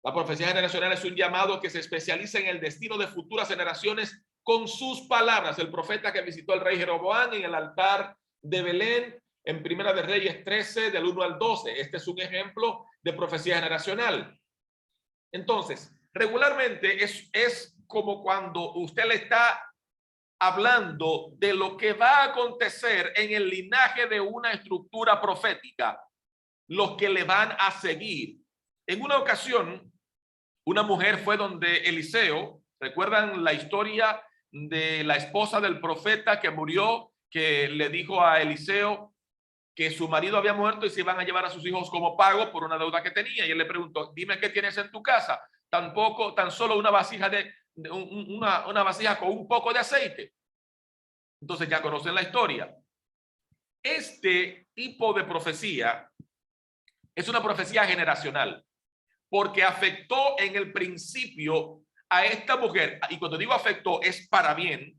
La profecía generacional es un llamado que se especializa en el destino de futuras generaciones con sus palabras. El profeta que visitó al rey Jeroboam en el altar de Belén en Primera de Reyes 13, del 1 al 12. Este es un ejemplo de profecía generacional. Entonces, regularmente es como cuando usted le está hablando de lo que va a acontecer en el linaje de una estructura profética, los que le van a seguir. En una ocasión, una mujer fue donde Eliseo, ¿recuerdan la historia de la esposa del profeta que murió, que le dijo a Eliseo que su marido había muerto y se iban a llevar a sus hijos como pago por una deuda que tenía? Y él le preguntó, dime qué tienes en tu casa. Tan solo una vasija una vasija con un poco de aceite. Entonces ya conocen la historia. Este tipo de profecía es una profecía generacional, porque afectó en el principio a esta mujer, y cuando digo afectó es para bien,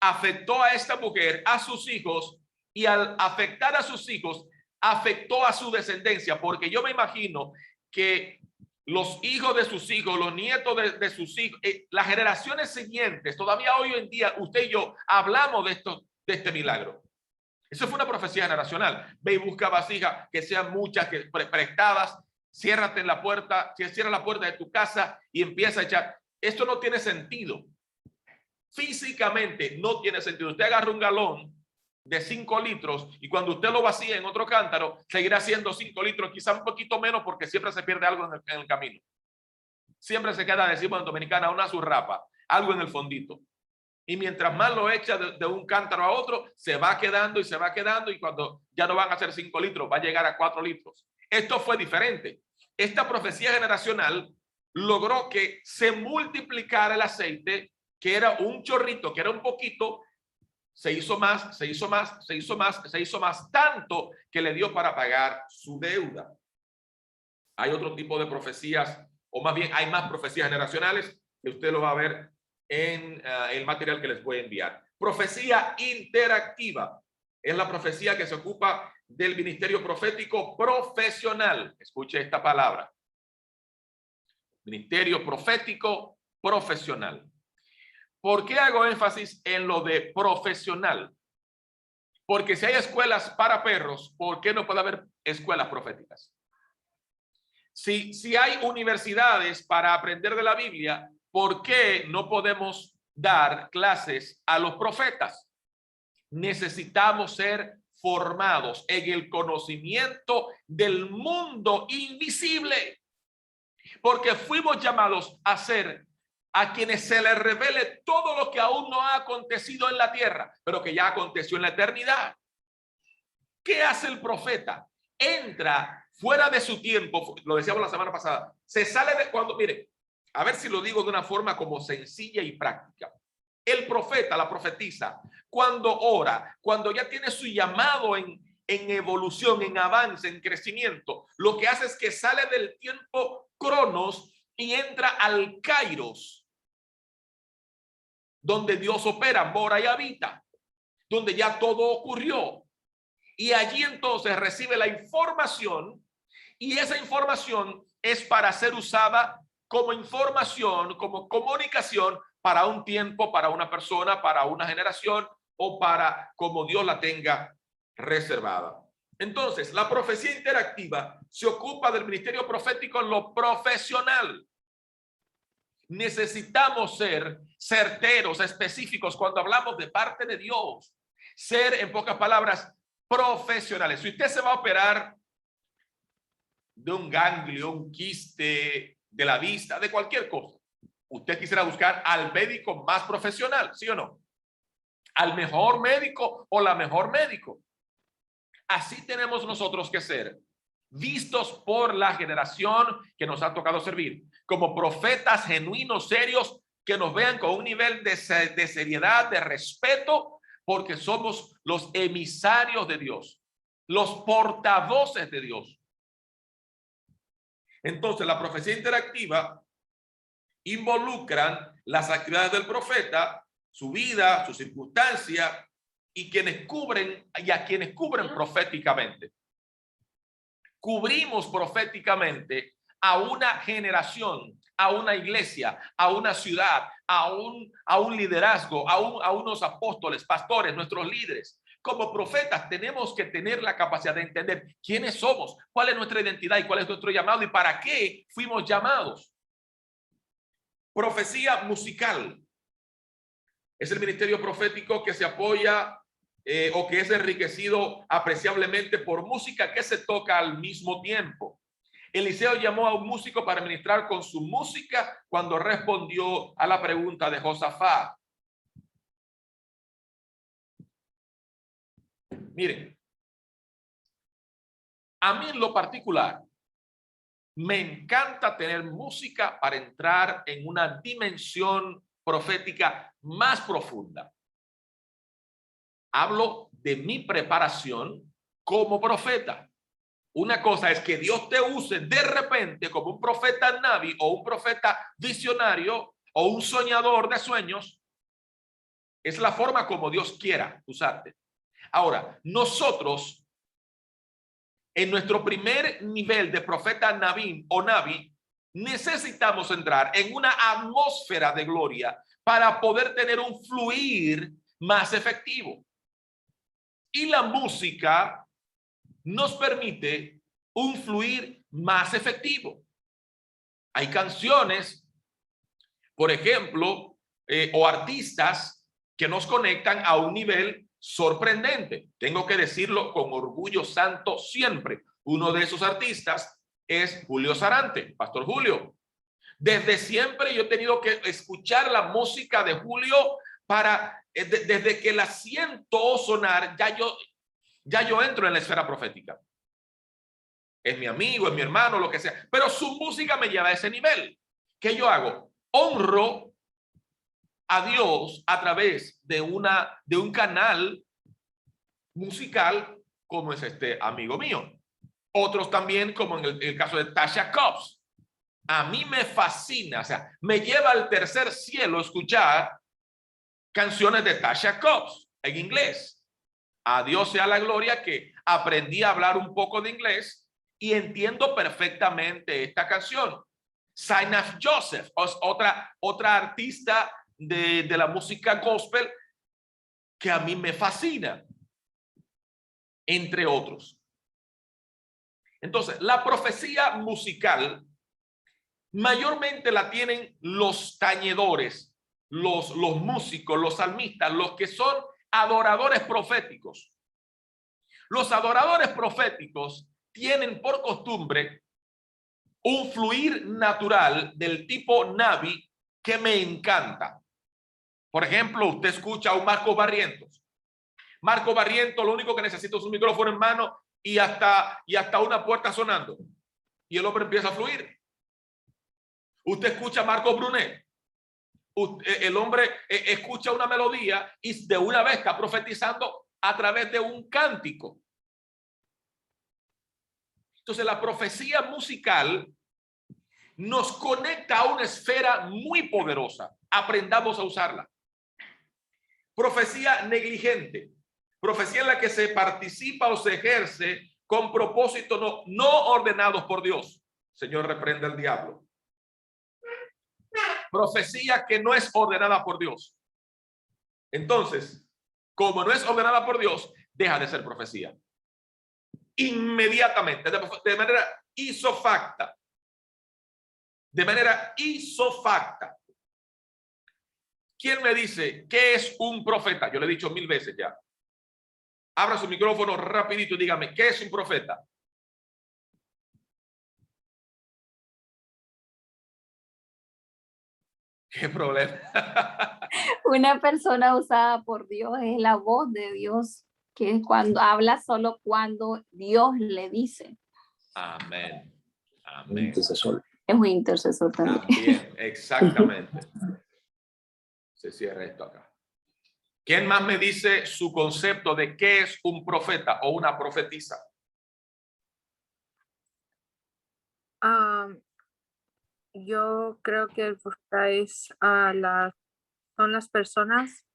afectó a esta mujer, a sus hijos, y al afectar a sus hijos, afectó a su descendencia, porque yo me imagino que los hijos de sus hijos, los nietos de sus hijos, las generaciones siguientes, todavía hoy en día, usted y yo hablamos de este milagro. Eso fue una profecía generacional. Ve y busca vasijas que sean muchas, que prestadas, ciérrate en la puerta, cierra la puerta de tu casa y empieza a echar. Esto no tiene sentido. Físicamente no tiene sentido. Usted agarra un galón de 5 litros y cuando usted lo vacía en otro cántaro, seguirá siendo 5 litros, quizá un poquito menos porque siempre se pierde algo en el camino. Siempre se queda, decimos en Dominicana, una zurrapa, algo en el fondito. Y mientras más lo echa de un cántaro a otro, se va quedando y cuando ya no van a ser 5 litros, va a llegar a 4 litros. Esto fue diferente. Esta profecía generacional logró que se multiplicara el aceite, que era un chorrito, que era un poquito, se hizo más, tanto que le dio para pagar su deuda. Hay otro tipo de profecías, o más bien hay más profecías generacionales, que usted lo va a ver en el material que les voy a enviar. Profecía interactiva es la profecía que se ocupa del ministerio profético profesional. Escuche esta palabra. Ministerio profético profesional. ¿Por qué hago énfasis en lo de profesional? Porque si hay escuelas para perros, ¿por qué no puede haber escuelas proféticas? Si hay universidades para aprender de la Biblia, ¿por qué no podemos dar clases a los profetas? Necesitamos ser formados en el conocimiento del mundo invisible, porque fuimos llamados a ser a quienes se les revele todo lo que aún no ha acontecido en la tierra, pero que ya aconteció en la eternidad. ¿Qué hace el profeta? Entra fuera de su tiempo, lo decíamos la semana pasada, se sale de cuando, mire, a ver si lo digo de una forma como sencilla y práctica. El profeta, la profetisa, cuando ora, cuando ya tiene su llamado en evolución, en avance, en crecimiento, lo que hace es que sale del tiempo cronos y entra al kairos, donde Dios opera, mora y habita, donde ya todo ocurrió. Y allí entonces recibe la información y esa información es para ser usada como información, como comunicación para un tiempo, para una persona, para una generación o para como Dios la tenga reservada. Entonces, la profecía interactiva se ocupa del ministerio profético en lo profesional. Necesitamos ser certeros, específicos cuando hablamos de parte de Dios. Ser, en pocas palabras, profesionales. Si usted se va a operar de un ganglio, un quiste de la vista, de cualquier cosa, Usted quisiera buscar al médico más profesional, ¿sí o no? Al mejor médico o la mejor médico. Así tenemos nosotros que ser vistos por la generación que nos ha tocado servir, como profetas genuinos, serios, que nos vean con un nivel de seriedad, de respeto, porque somos los emisarios de Dios, los portavoces de Dios. Entonces, la profecía interactiva involucran las actividades del profeta, su vida, su circunstancia, y quienes cubren y a quienes cubren proféticamente. Cubrimos proféticamente a una generación, a una iglesia, a una ciudad, a un liderazgo, a unos apóstoles, pastores, nuestros líderes. Como profetas tenemos que tener la capacidad de entender quiénes somos, cuál es nuestra identidad y cuál es nuestro llamado y para qué fuimos llamados. Profecía musical es el ministerio profético que se apoya o que es enriquecido apreciablemente por música que se toca al mismo tiempo. Eliseo llamó a un músico para ministrar con su música cuando respondió a la pregunta de Josafat. Miren, a mí en lo particular me encanta tener música para entrar en una dimensión profética más profunda. Hablo de mi preparación como profeta. Una cosa es que Dios te use de repente como un profeta naví o un profeta visionario o un soñador de sueños. Es la forma como Dios quiera usarte. Ahora, nosotros en nuestro primer nivel de profeta naví o naví necesitamos entrar en una atmósfera de gloria para poder tener un fluir más efectivo. Y la música nos permite un fluir más efectivo. Hay canciones, por ejemplo, o artistas que nos conectan a un nivel sorprendente. Tengo que decirlo con orgullo santo siempre. Uno de esos artistas es Julio Sarante, Pastor Julio. Desde siempre yo he tenido que escuchar la música de Julio para, desde que la siento sonar, ya yo entro en la esfera profética. Es mi amigo, es mi hermano, lo que sea. Pero su música me lleva a ese nivel. ¿Qué yo hago? Honro a Dios a través de un canal musical como es este amigo mío. Otros también, como en el caso de Tasha Cobbs. A mí me fascina, o sea, me lleva al tercer cielo escuchar canciones de Tasha Cobbs en inglés. A Dios sea la gloria que aprendí a hablar un poco de inglés y entiendo perfectamente esta canción. Zainab Joseph, otra artista de la música gospel que a mí me fascina, entre otros. Entonces, la profecía musical mayormente la tienen los tañedores, los músicos, los salmistas, los que son adoradores proféticos. Los adoradores proféticos tienen por costumbre un fluir natural del tipo naví que me encanta. Por ejemplo, usted escucha a un Marco Barrientos. Marco Barrientos lo único que necesita es un micrófono en mano y hasta una puerta sonando. Y el hombre empieza a fluir. Usted escucha a Marco Brunet. El hombre escucha una melodía y de una vez está profetizando a través de un cántico. Entonces la profecía musical nos conecta a una esfera muy poderosa. Aprendamos a usarla. Profecía negligente. Profecía en la que se participa o se ejerce con propósitos no ordenados por Dios. Señor, reprenda al diablo. Profecía que no es ordenada por Dios. Entonces, como no es ordenada por Dios, deja de ser profecía. Inmediatamente, de manera isofacta. De manera isofacta. ¿Quién me dice qué es un profeta? Yo le he dicho 1000 veces ya. Abra su micrófono rapidito y dígame, ¿qué es un profeta? ¿Qué problema? Una persona usada por Dios es la voz de Dios, que es cuando habla solo cuando Dios le dice. Amén. Amén. Intercesor. Es un intercesor también. También, exactamente. Se cierra esto acá. ¿Quién más me dice su concepto de qué es un profeta o una profetisa? Yo creo que el profeta es son las personas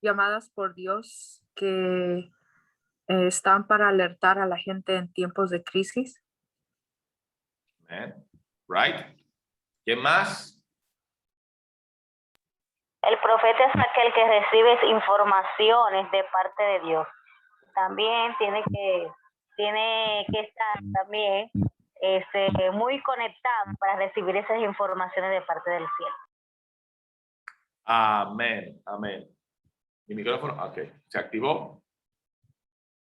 llamadas por Dios que están para alertar a la gente en tiempos de crisis. Amén. Right. ¿Quién más? El profeta es aquel que recibe informaciones de parte de Dios. También tiene que estar también muy conectado para recibir esas informaciones de parte del cielo. Amén. Amén. Mi micrófono, ok, se activó.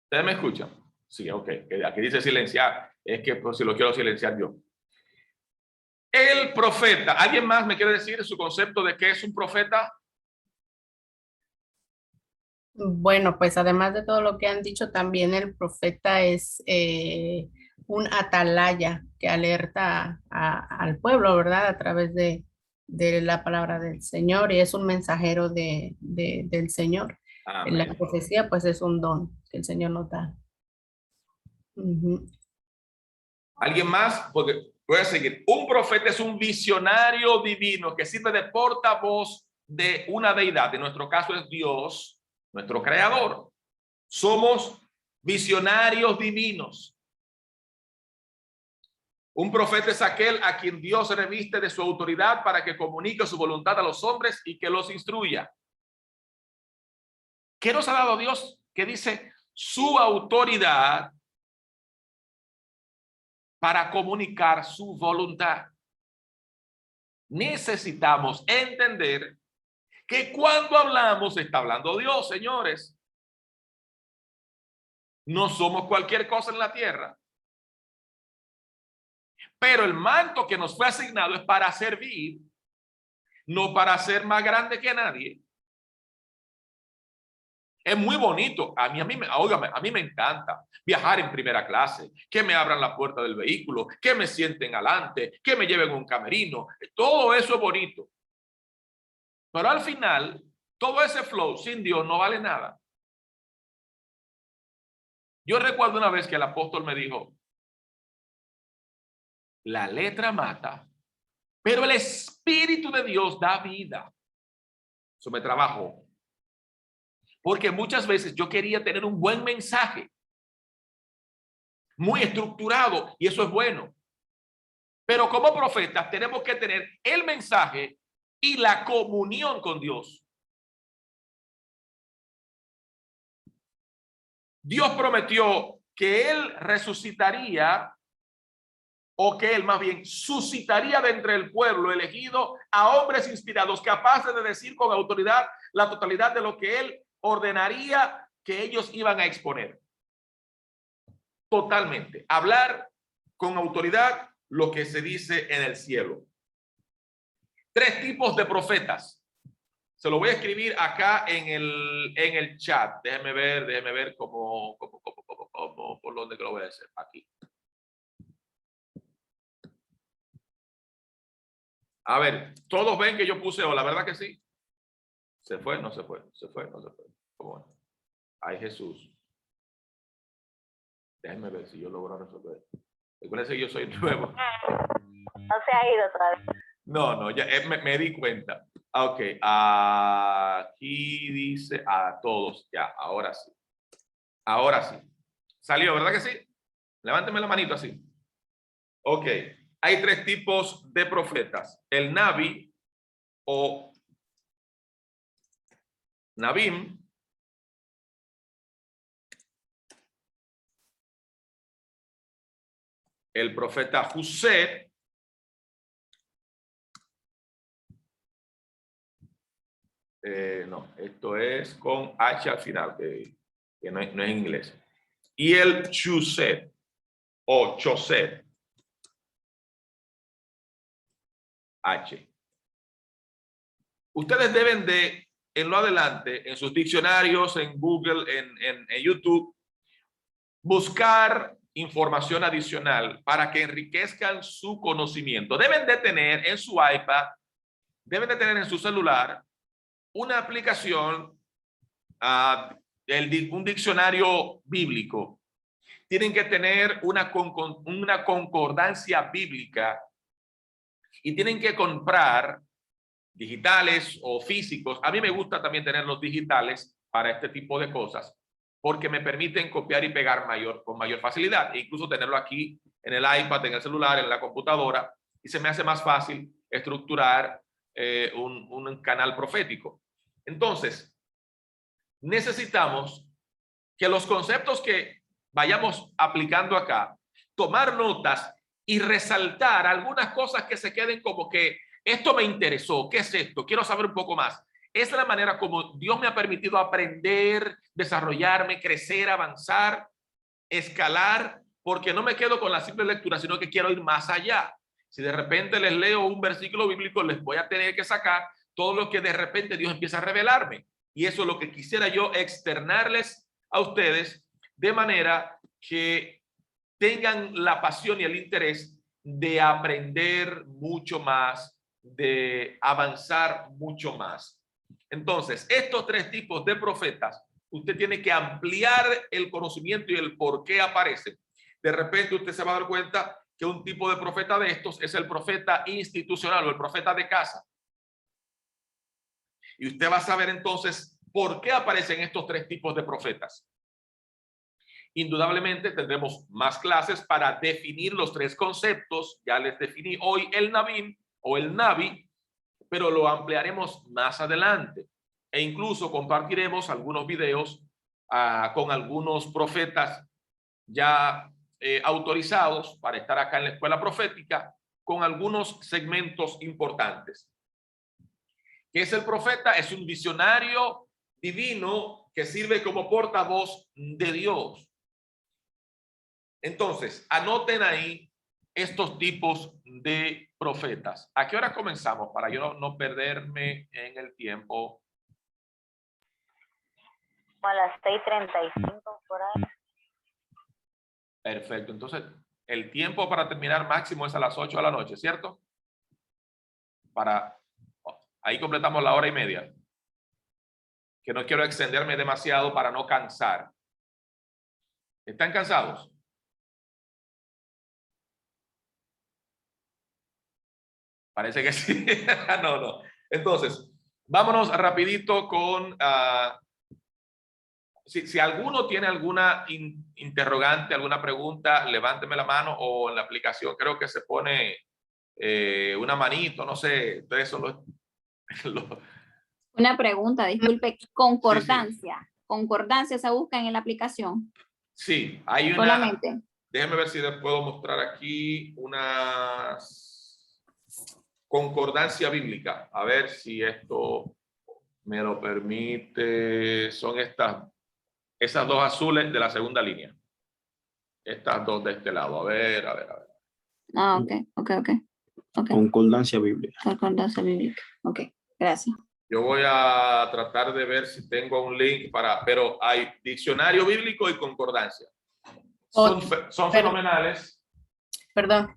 ¿Ustedes me escuchan? Sí, ok. Aquí dice silenciar. Es que pues, si lo quiero silenciar yo. El profeta. ¿Alguien más me quiere decir su concepto de qué es un profeta? Bueno, pues además de todo lo que han dicho, también el profeta es un atalaya que alerta al pueblo, ¿verdad? A través de la palabra del Señor, y es un mensajero del Señor. Amén. La profecía pues es un don que el Señor nos da. ¿Alguien más? Porque voy a seguir. Un profeta es un visionario divino que sirve de portavoz de una deidad. En nuestro caso es Dios, nuestro creador. Somos visionarios divinos. Un profeta es aquel a quien Dios reviste de su autoridad para que comunique su voluntad a los hombres y que los instruya. ¿Qué nos ha dado Dios? Que dice su autoridad para comunicar su voluntad. Necesitamos entender que cuando hablamos está hablando Dios, señores. No somos cualquier cosa en la tierra. Pero el manto que nos fue asignado es para servir, no para ser más grande que nadie. Es muy bonito. Óigame, a mí me encanta viajar en primera clase, que me abran la puerta del vehículo, que me sienten adelante, que me lleven un camerino. Todo eso es bonito. Pero al final, todo ese flow sin Dios no vale nada. Yo recuerdo una vez que el apóstol me dijo, la letra mata, pero el Espíritu de Dios da vida. Eso me trabajó. Porque muchas veces yo quería tener un buen mensaje, muy estructurado, y eso es bueno. Pero como profetas tenemos que tener el mensaje y la comunión con Dios. Dios prometió que Él resucitaría, o que Él más bien suscitaría de entre el pueblo elegido a hombres inspirados, capaces de decir con autoridad la totalidad de lo que Él ordenaría que ellos iban a exponer. Totalmente. Hablar con autoridad lo que se dice en el cielo. 3 tipos de profetas. Se lo voy a escribir acá en el chat. Déjeme ver cómo por dónde que lo voy a hacer. Aquí. A ver, todos ven que yo puse hola, ¿verdad que sí? ¿Se fue? No se fue. ¿Se fue? No se fue. ¿Cómo es? Ay, Jesús. Déjenme ver si yo logro resolver. Recuerden que yo soy nuevo. No se ha ido otra vez. No, ya me di cuenta. Ok, aquí dice a todos. Ya, ahora sí. Ahora sí. Salió, ¿verdad que sí? Levánteme la manito así. Ok, hay 3 tipos de profetas. El Nabi o Nabim. El profeta José. No, esto es con H al final, que no es en inglés. Y el Chuset o Choset. H. ustedes deben de, en lo adelante, en sus diccionarios, en Google, en YouTube, buscar información adicional para que enriquezcan su conocimiento. Deben de tener en su iPad, deben de tener en su celular una aplicación, un diccionario bíblico. Tienen que tener una concordancia bíblica y tienen que comprar digitales o físicos. A mí me gusta también tener los digitales para este tipo de cosas, porque me permiten copiar y pegar con mayor facilidad, e incluso tenerlo aquí en el iPad, en el celular, en la computadora, y se me hace más fácil estructurar un canal profético. Entonces, necesitamos que los conceptos que vayamos aplicando acá, tomar notas y resaltar algunas cosas que se queden como que esto me interesó, ¿qué es esto? Quiero saber un poco más. Esa es la manera como Dios me ha permitido aprender, desarrollarme, crecer, avanzar, escalar, porque no me quedo con la simple lectura, sino que quiero ir más allá. Si de repente les leo un versículo bíblico, les voy a tener que sacar todo lo que de repente Dios empieza a revelarme. Y eso es lo que quisiera yo externarles a ustedes, de manera que tengan la pasión y el interés de aprender mucho más, de avanzar mucho más. Entonces, estos tres tipos de profetas, usted tiene que ampliar el conocimiento y el por qué aparecen. De repente usted se va a dar cuenta que un tipo de profeta de estos es el profeta institucional o el profeta de casa. Y usted va a saber entonces por qué aparecen estos tres tipos de profetas. Indudablemente tendremos más clases para definir los tres conceptos. Ya les definí hoy el Nabim o el Nabi, pero lo ampliaremos más adelante. E incluso compartiremos algunos videos con algunos profetas ya autorizados para estar acá en la escuela profética, con algunos segmentos importantes. ¿Qué es el profeta? Es un visionario divino que sirve como portavoz de Dios. Entonces, anoten ahí estos tipos de profetas. ¿A qué hora comenzamos? Para yo no perderme en el tiempo. A las 6:35 por ahí. Perfecto. Entonces, el tiempo para terminar máximo es a las 8 de la noche, ¿cierto? Ahí completamos la hora y media. Que no quiero extenderme demasiado para no cansar. ¿Están cansados? Parece que sí. No. Entonces, vámonos rapidito con... Si alguno tiene alguna interrogante, alguna pregunta, levánteme la mano, o en la aplicación creo que se pone una manito, no sé. Ustedes son los... Una pregunta, disculpe. Concordancia. Sí. ¿Concordancia se busca en la aplicación? Sí, hay una... Solamente. Déjenme ver si les puedo mostrar aquí una concordancia bíblica. A ver si esto me lo permite. Son esas dos azules de la segunda línea. Estas dos de este lado. A ver. Ah, ok. Concordancia bíblica. Concordancia bíblica. Ok, gracias. Yo voy a tratar de ver si tengo un link pero hay diccionario bíblico y concordancia. Son fenomenales. Perdón.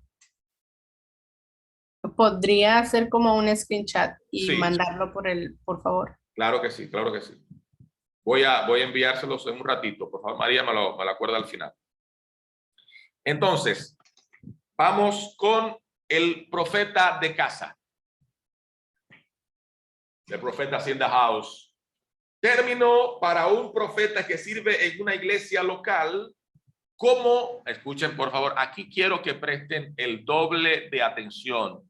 ¿Podría hacer como un screenshot y Sí. mandarlo por favor? Claro que sí. Voy a enviárselos en un ratito. Por favor, María, me lo acuerda al final. Entonces, vamos con el profeta de casa. El profeta in the house. Término para un profeta que sirve en una iglesia local. ¿Cómo? Escuchen, por favor. Aquí quiero que presten el doble de atención.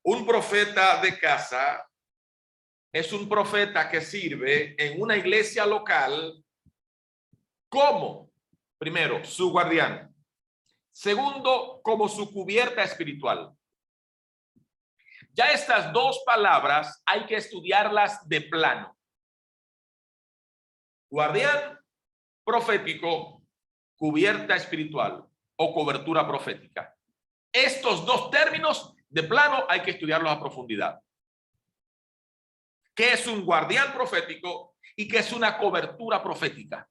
Un profeta de casa es un profeta que sirve en una iglesia local como, primero, su guardián. Segundo, como su cubierta espiritual. Ya estas dos palabras hay que estudiarlas de plano. Guardián profético, cubierta espiritual o cobertura profética. Estos dos términos de plano hay que estudiarlos a profundidad. qué es un guardián profético y qué es una cobertura profética.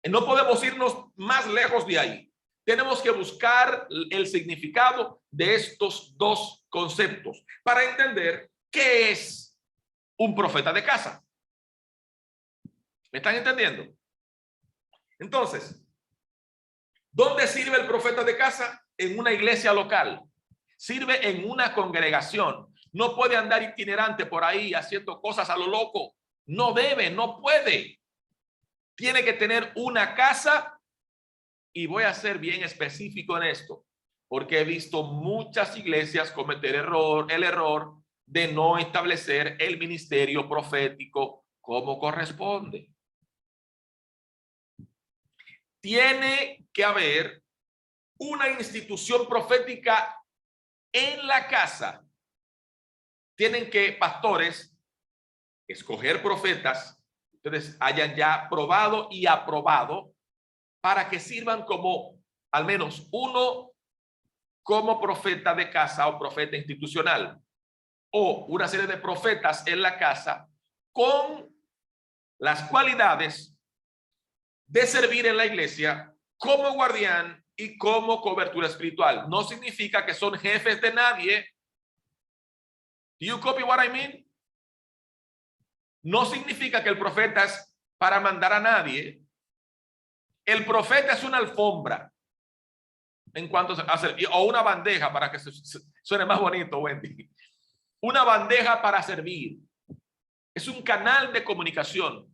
No podemos irnos más lejos de ahí. Tenemos que buscar el significado de estos dos conceptos para entender qué es un profeta de casa. ¿Me están entendiendo? Entonces, ¿dónde sirve el profeta de casa? En una iglesia local. Sirve en una congregación. No puede andar itinerante por ahí haciendo cosas a lo loco. No debe, no puede. Tiene que tener una casa. Y voy a ser bien específico en esto, porque he visto muchas iglesias cometer el error de no establecer el ministerio profético como corresponde. Tiene que haber una institución profética en la casa. Tienen que pastores escoger profetas, ustedes hayan ya probado y aprobado, para que sirvan como al menos uno como profeta de casa o profeta institucional, o una serie de profetas en la casa con las cualidades de servir en la iglesia como guardián y como cobertura espiritual. No significa que son jefes de nadie. Do you copy what I mean? No significa que el profeta es para mandar a nadie. El profeta es una alfombra en cuanto a hacer, o una bandeja para que suene más bonito, Wendy. Una bandeja para servir. Es un canal de comunicación.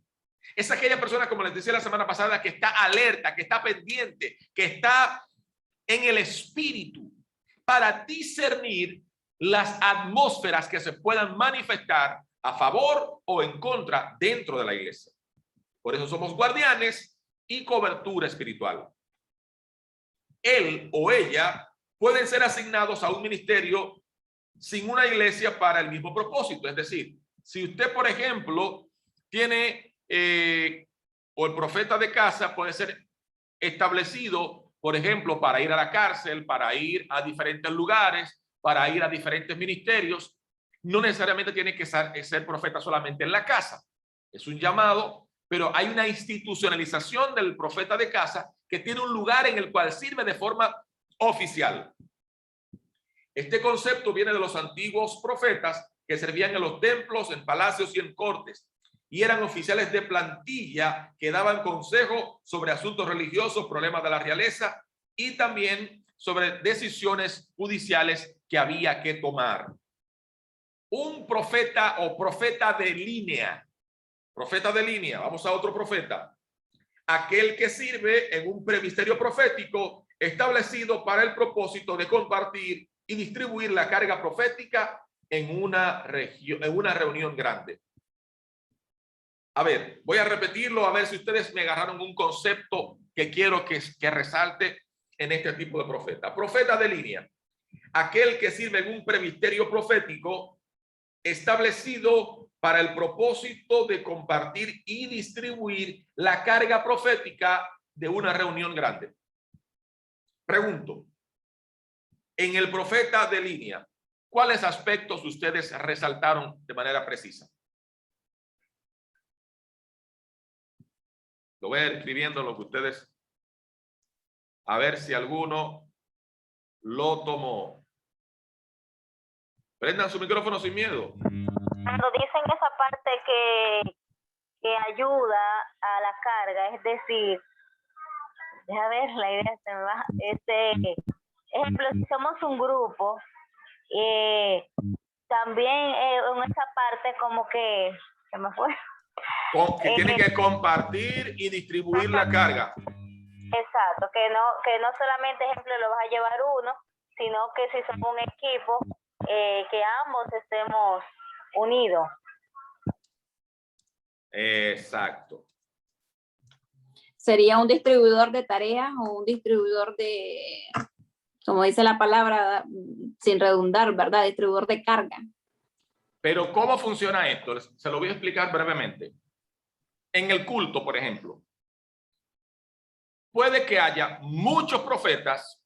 Es aquella persona, como les decía la semana pasada, que está alerta, que está pendiente, que está en el espíritu para discernir las atmósferas que se puedan manifestar a favor o en contra dentro de la iglesia. Por eso somos guardianes y cobertura espiritual. Él o ella pueden ser asignados a un ministerio sin una iglesia para el mismo propósito. Es decir, si usted, por ejemplo, tiene o el profeta de casa puede ser establecido, por ejemplo, para ir a la cárcel, para ir a diferentes lugares, para ir a diferentes ministerios. No necesariamente tiene que ser profeta solamente en la casa. Es un llamado, pero hay una institucionalización del profeta de casa que tiene un lugar en el cual sirve de forma oficial. Este concepto viene de los antiguos profetas que servían en los templos, en palacios y en cortes, y eran oficiales de plantilla que daban consejo sobre asuntos religiosos, problemas de la realeza y también sobre decisiones judiciales que había que tomar. Un profeta o profeta de línea. Profeta de línea, vamos a otro profeta. Aquel que sirve en un presbiterio profético establecido para el propósito de compartir y distribuir la carga profética en una reunión grande. A ver, voy a repetirlo a ver si ustedes me agarraron un concepto que quiero que resalte en este tipo de profeta. Profeta de línea, aquel que sirve en un presbiterio profético establecido para el propósito de compartir y distribuir la carga profética de una reunión grande. Pregunto, en el profeta de línea, ¿cuáles aspectos ustedes resaltaron de manera precisa? Lo voy a ir escribiendo lo que ustedes, a ver si alguno lo tomó. Prendan su micrófono sin miedo. Cuando dicen esa parte que ayuda a la carga, es decir, deja ver, la idea se me va, ejemplo, si somos un grupo, también en esa parte como que, se me fue. Que tienen que compartir y distribuir la carga. Exacto, que no solamente, ejemplo, lo vas a llevar uno, sino que si somos un equipo, que ambos estemos unidos. Exacto. ¿Sería un distribuidor de tareas o un distribuidor de, como dice la palabra, sin redundar, ¿verdad? Distribuidor de carga. Pero ¿cómo funciona esto? Se lo voy a explicar brevemente. En el culto, por ejemplo, puede que haya muchos profetas,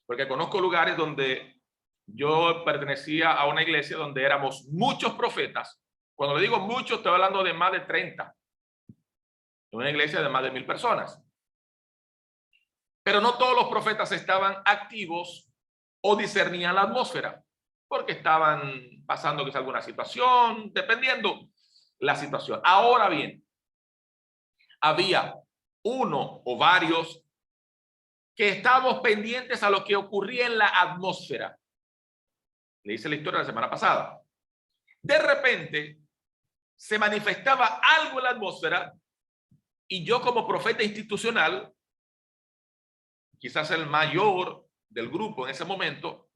porque conozco lugares donde yo pertenecía a una iglesia donde éramos muchos profetas, Cuando le digo muchos, estoy hablando de más de 30. Una iglesia de más de 1000 personas. Pero no todos los profetas estaban activos o discernían la atmósfera, porque estaban pasando quizá alguna situación, dependiendo la situación. Ahora bien, había uno o varios que estábamos pendientes a lo que ocurría en la atmósfera. Le hice la historia la semana pasada. De repente se manifestaba algo en la atmósfera y yo, como profeta institucional, quizás el mayor del grupo en ese momento,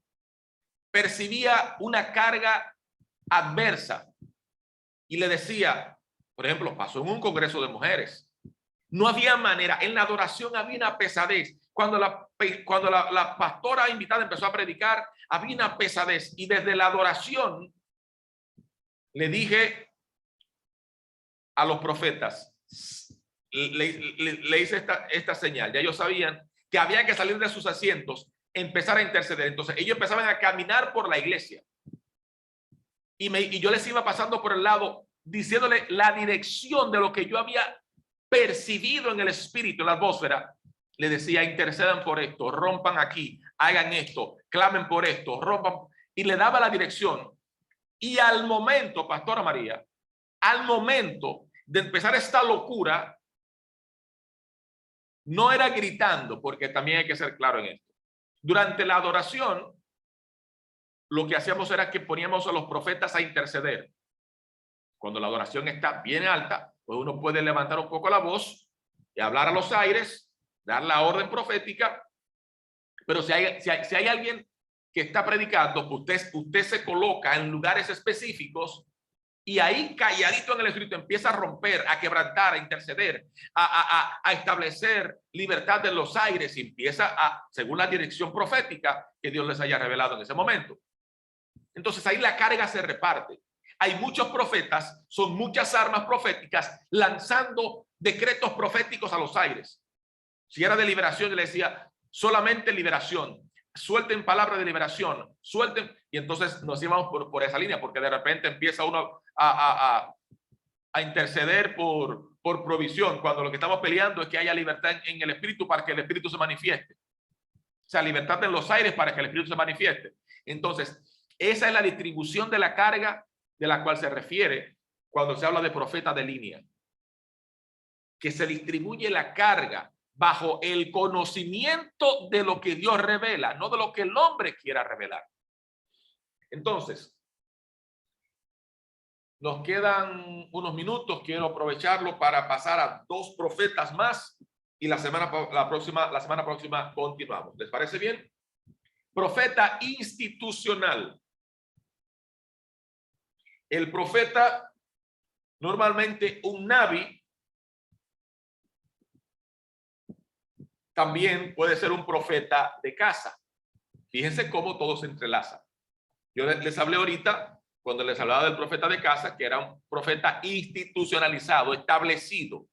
percibía una carga adversa y le decía, por ejemplo, pasó en un congreso de mujeres, no había manera, en la adoración había una pesadez. Cuando la pastora invitada empezó a predicar, había una pesadez, y desde la adoración le dije a los profetas, le hice esta señal. Ya ellos sabían que había que salir de sus asientos, empezar a interceder. Entonces ellos empezaban a caminar por la iglesia y yo les iba pasando por el lado diciéndole la dirección de lo que yo había percibido en el espíritu, en la atmósfera. Le decía, intercedan por esto, rompan aquí, hagan esto, clamen por esto, rompan, y le daba la dirección. Y al momento, Pastora María, al momento de empezar esta locura, no era gritando, porque también hay que ser claro en esto. Durante la adoración, lo que hacíamos era que poníamos a los profetas a interceder. Cuando la adoración está bien alta, pues uno puede levantar un poco la voz y hablar a los aires, dar la orden profética. Pero si hay alguien que está predicando, usted se coloca en lugares específicos y ahí, calladito en el espíritu, empieza a romper, a quebrantar, a interceder, a establecer libertad en los aires, y empieza según la dirección profética que Dios les haya revelado en ese momento. Entonces ahí la carga se reparte. Hay muchos profetas, son muchas armas proféticas lanzando decretos proféticos a los aires. Si era de liberación, yo le decía solamente liberación, suelten palabras de liberación, suelten, y entonces nos íbamos por esa línea, porque de repente empieza uno a interceder por provisión, cuando lo que estamos peleando es que haya libertad en el espíritu para que el espíritu se manifieste. O sea, libertad en los aires para que el espíritu se manifieste. Entonces, esa es la distribución de la carga de la cual se refiere cuando se habla de profeta de línea. Que se distribuye la carga bajo el conocimiento de lo que Dios revela, no de lo que el hombre quiera revelar. Entonces, nos quedan unos minutos. Quiero aprovecharlo para pasar a 2 profetas más y la semana próxima continuamos. ¿Les parece bien? Profeta institucional. El profeta, normalmente un naví, también puede ser un profeta de casa. Fíjense cómo todo se entrelaza. Yo les hablé ahorita, cuando les hablaba del profeta de casa, que era un profeta institucionalizado, establecido.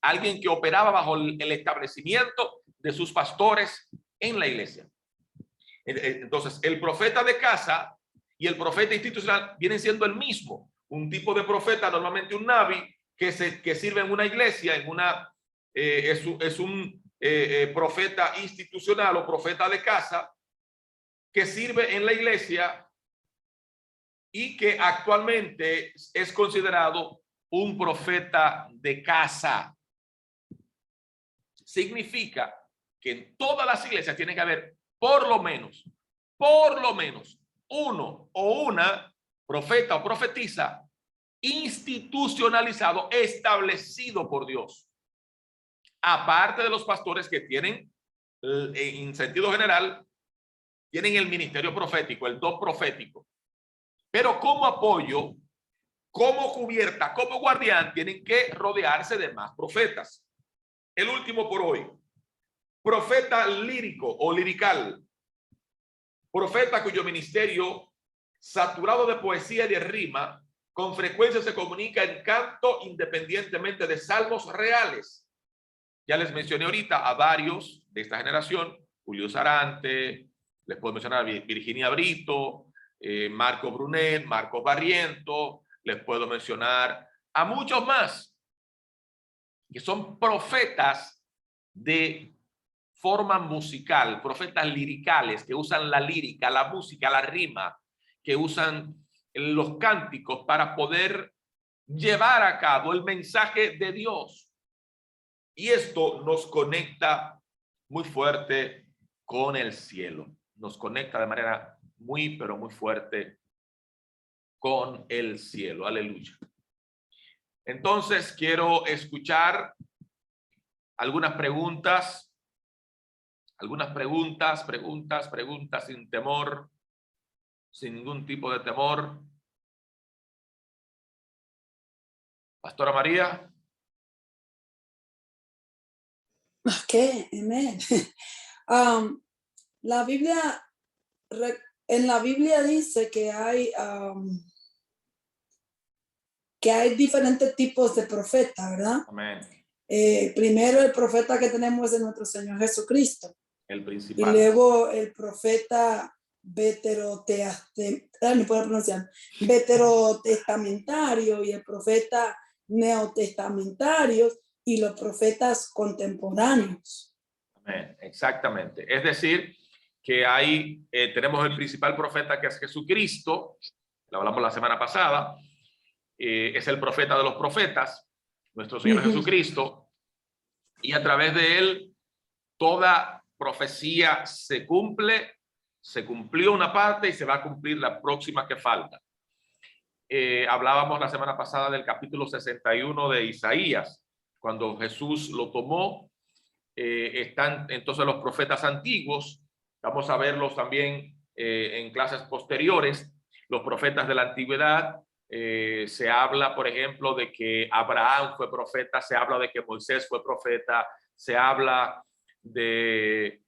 Alguien que operaba bajo el establecimiento de sus pastores en la iglesia. Entonces, el profeta de casa y el profeta institucional vienen siendo el mismo. Un tipo de profeta, normalmente un naví, que sirve en una iglesia, es un profeta institucional o profeta de casa que sirve en la iglesia y que actualmente es considerado un profeta de casa. Significa que en todas las iglesias tiene que haber por lo menos uno o una profeta o profetisa institucionalizado, establecido por Dios. Aparte de los pastores que tienen, en sentido general, tienen el ministerio profético, el don profético. Pero como apoyo, como cubierta, como guardián, tienen que rodearse de más profetas. El último por hoy, profeta lírico o lirical. Profeta cuyo ministerio, saturado de poesía y de rima, con frecuencia se comunica en canto independientemente de salmos reales. Ya les mencioné ahorita a varios de esta generación: Julio Sarante, les puedo mencionar a Virginia Brito, Marco Brunet, Marco Barriento, les puedo mencionar a muchos más que son profetas de forma musical, profetas liricales que usan la lírica, la música, la rima, que usan los cánticos para poder llevar a cabo el mensaje de Dios. Y esto nos conecta muy fuerte con el cielo. Nos conecta de manera muy, pero muy fuerte con el cielo. Aleluya. Entonces, quiero escuchar algunas preguntas sin temor, sin ningún tipo de temor. Pastora María. Ok, amén. La Biblia, en la Biblia dice que hay diferentes tipos de profetas, ¿verdad? Amén. Primero el profeta que tenemos es nuestro Señor Jesucristo. El Y principal. luego el profeta veterotestamentario y el profeta neotestamentario y los profetas contemporáneos. Amén. Exactamente. Es decir, que tenemos el principal profeta que es Jesucristo, lo hablamos la semana pasada, es el profeta de los profetas, nuestro Señor Jesucristo, y a través de él toda profecía se cumple, se cumplió una parte y se va a cumplir la próxima que falta. Hablábamos la semana pasada del capítulo 61 de Isaías, cuando Jesús lo tomó. Están entonces los profetas antiguos, vamos a verlos también en clases posteriores, los profetas de la antigüedad. Se habla, por ejemplo, de que Abraham fue profeta, se habla de que Moisés fue profeta, se habla de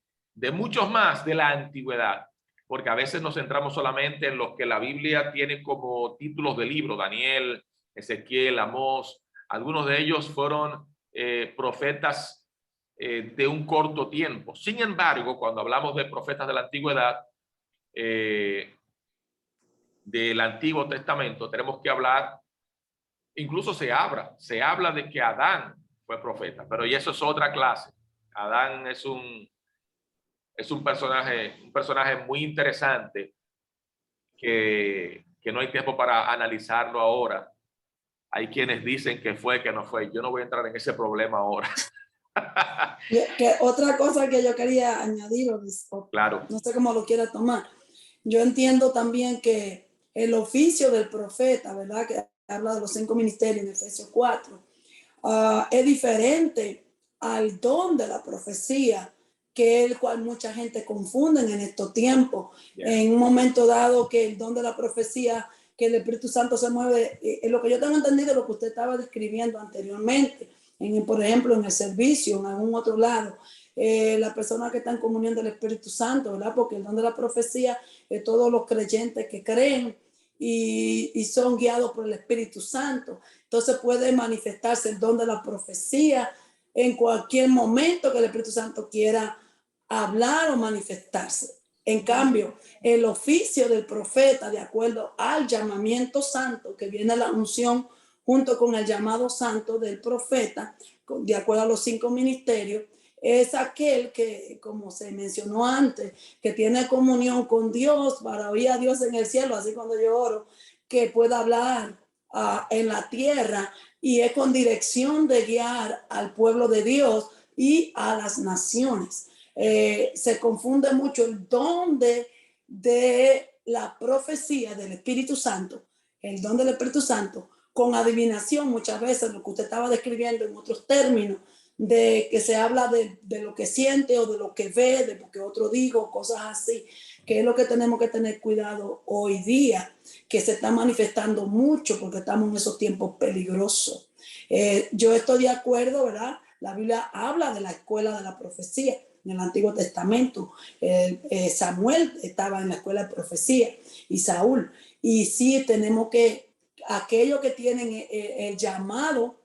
muchos más de la antigüedad, porque a veces nos centramos solamente en los que la Biblia tiene como títulos de libro: Daniel, Ezequiel, Amós. Algunos de ellos fueron profetas de un corto tiempo. Sin embargo, cuando hablamos de profetas de la antigüedad, del Antiguo Testamento, tenemos que hablar, incluso se habla de que Adán fue profeta, pero y eso es otra clase. Adán es un personaje muy interesante que no hay tiempo para analizarlo ahora. Hay quienes dicen que fue, que no fue. Yo no voy a entrar en ese problema ahora. Que otra cosa que yo quería añadir, Claro. No sé cómo lo quiera tomar. Yo entiendo también que el oficio del profeta, ¿verdad? Que habla de los 5 ministerios en Efesios 4, es diferente al don de la profecía, que es el cual mucha gente confunde en estos tiempos. Yeah. En un momento dado que el don de la profecía, que el Espíritu Santo se mueve, lo que yo tengo entendido es lo que usted estaba describiendo anteriormente, por ejemplo, en el servicio, en algún otro lado. La persona que está en comunión del Espíritu Santo, ¿verdad? Porque el don de la profecía es todos los creyentes que creen y son guiados por el Espíritu Santo. Entonces puede manifestarse el don de la profecía en cualquier momento que el Espíritu Santo quiera hablar o manifestarse. En cambio, el oficio del profeta, de acuerdo al llamamiento santo, que viene la unción junto con el llamado santo del profeta, de acuerdo a los 5 ministerios, es aquel que, como se mencionó antes, que tiene comunión con Dios para oír a Dios en el cielo, así cuando yo oro, que pueda hablar en la tierra, y es con dirección de guiar al pueblo de Dios y a las naciones. Se confunde mucho el don de la profecía del Espíritu Santo, el don del Espíritu Santo, con adivinación muchas veces, lo que usted estaba describiendo en otros términos, de que se habla de lo que siente o de lo que ve, de lo que otro digo, cosas así, que es lo que tenemos que tener cuidado hoy día, que se está manifestando mucho porque estamos en esos tiempos peligrosos. Yo estoy de acuerdo, ¿verdad? La Biblia habla de la escuela de la profecía en el Antiguo Testamento. Samuel estaba en la escuela de profecía y Saúl. Y sí tenemos que, aquellos que tienen el llamado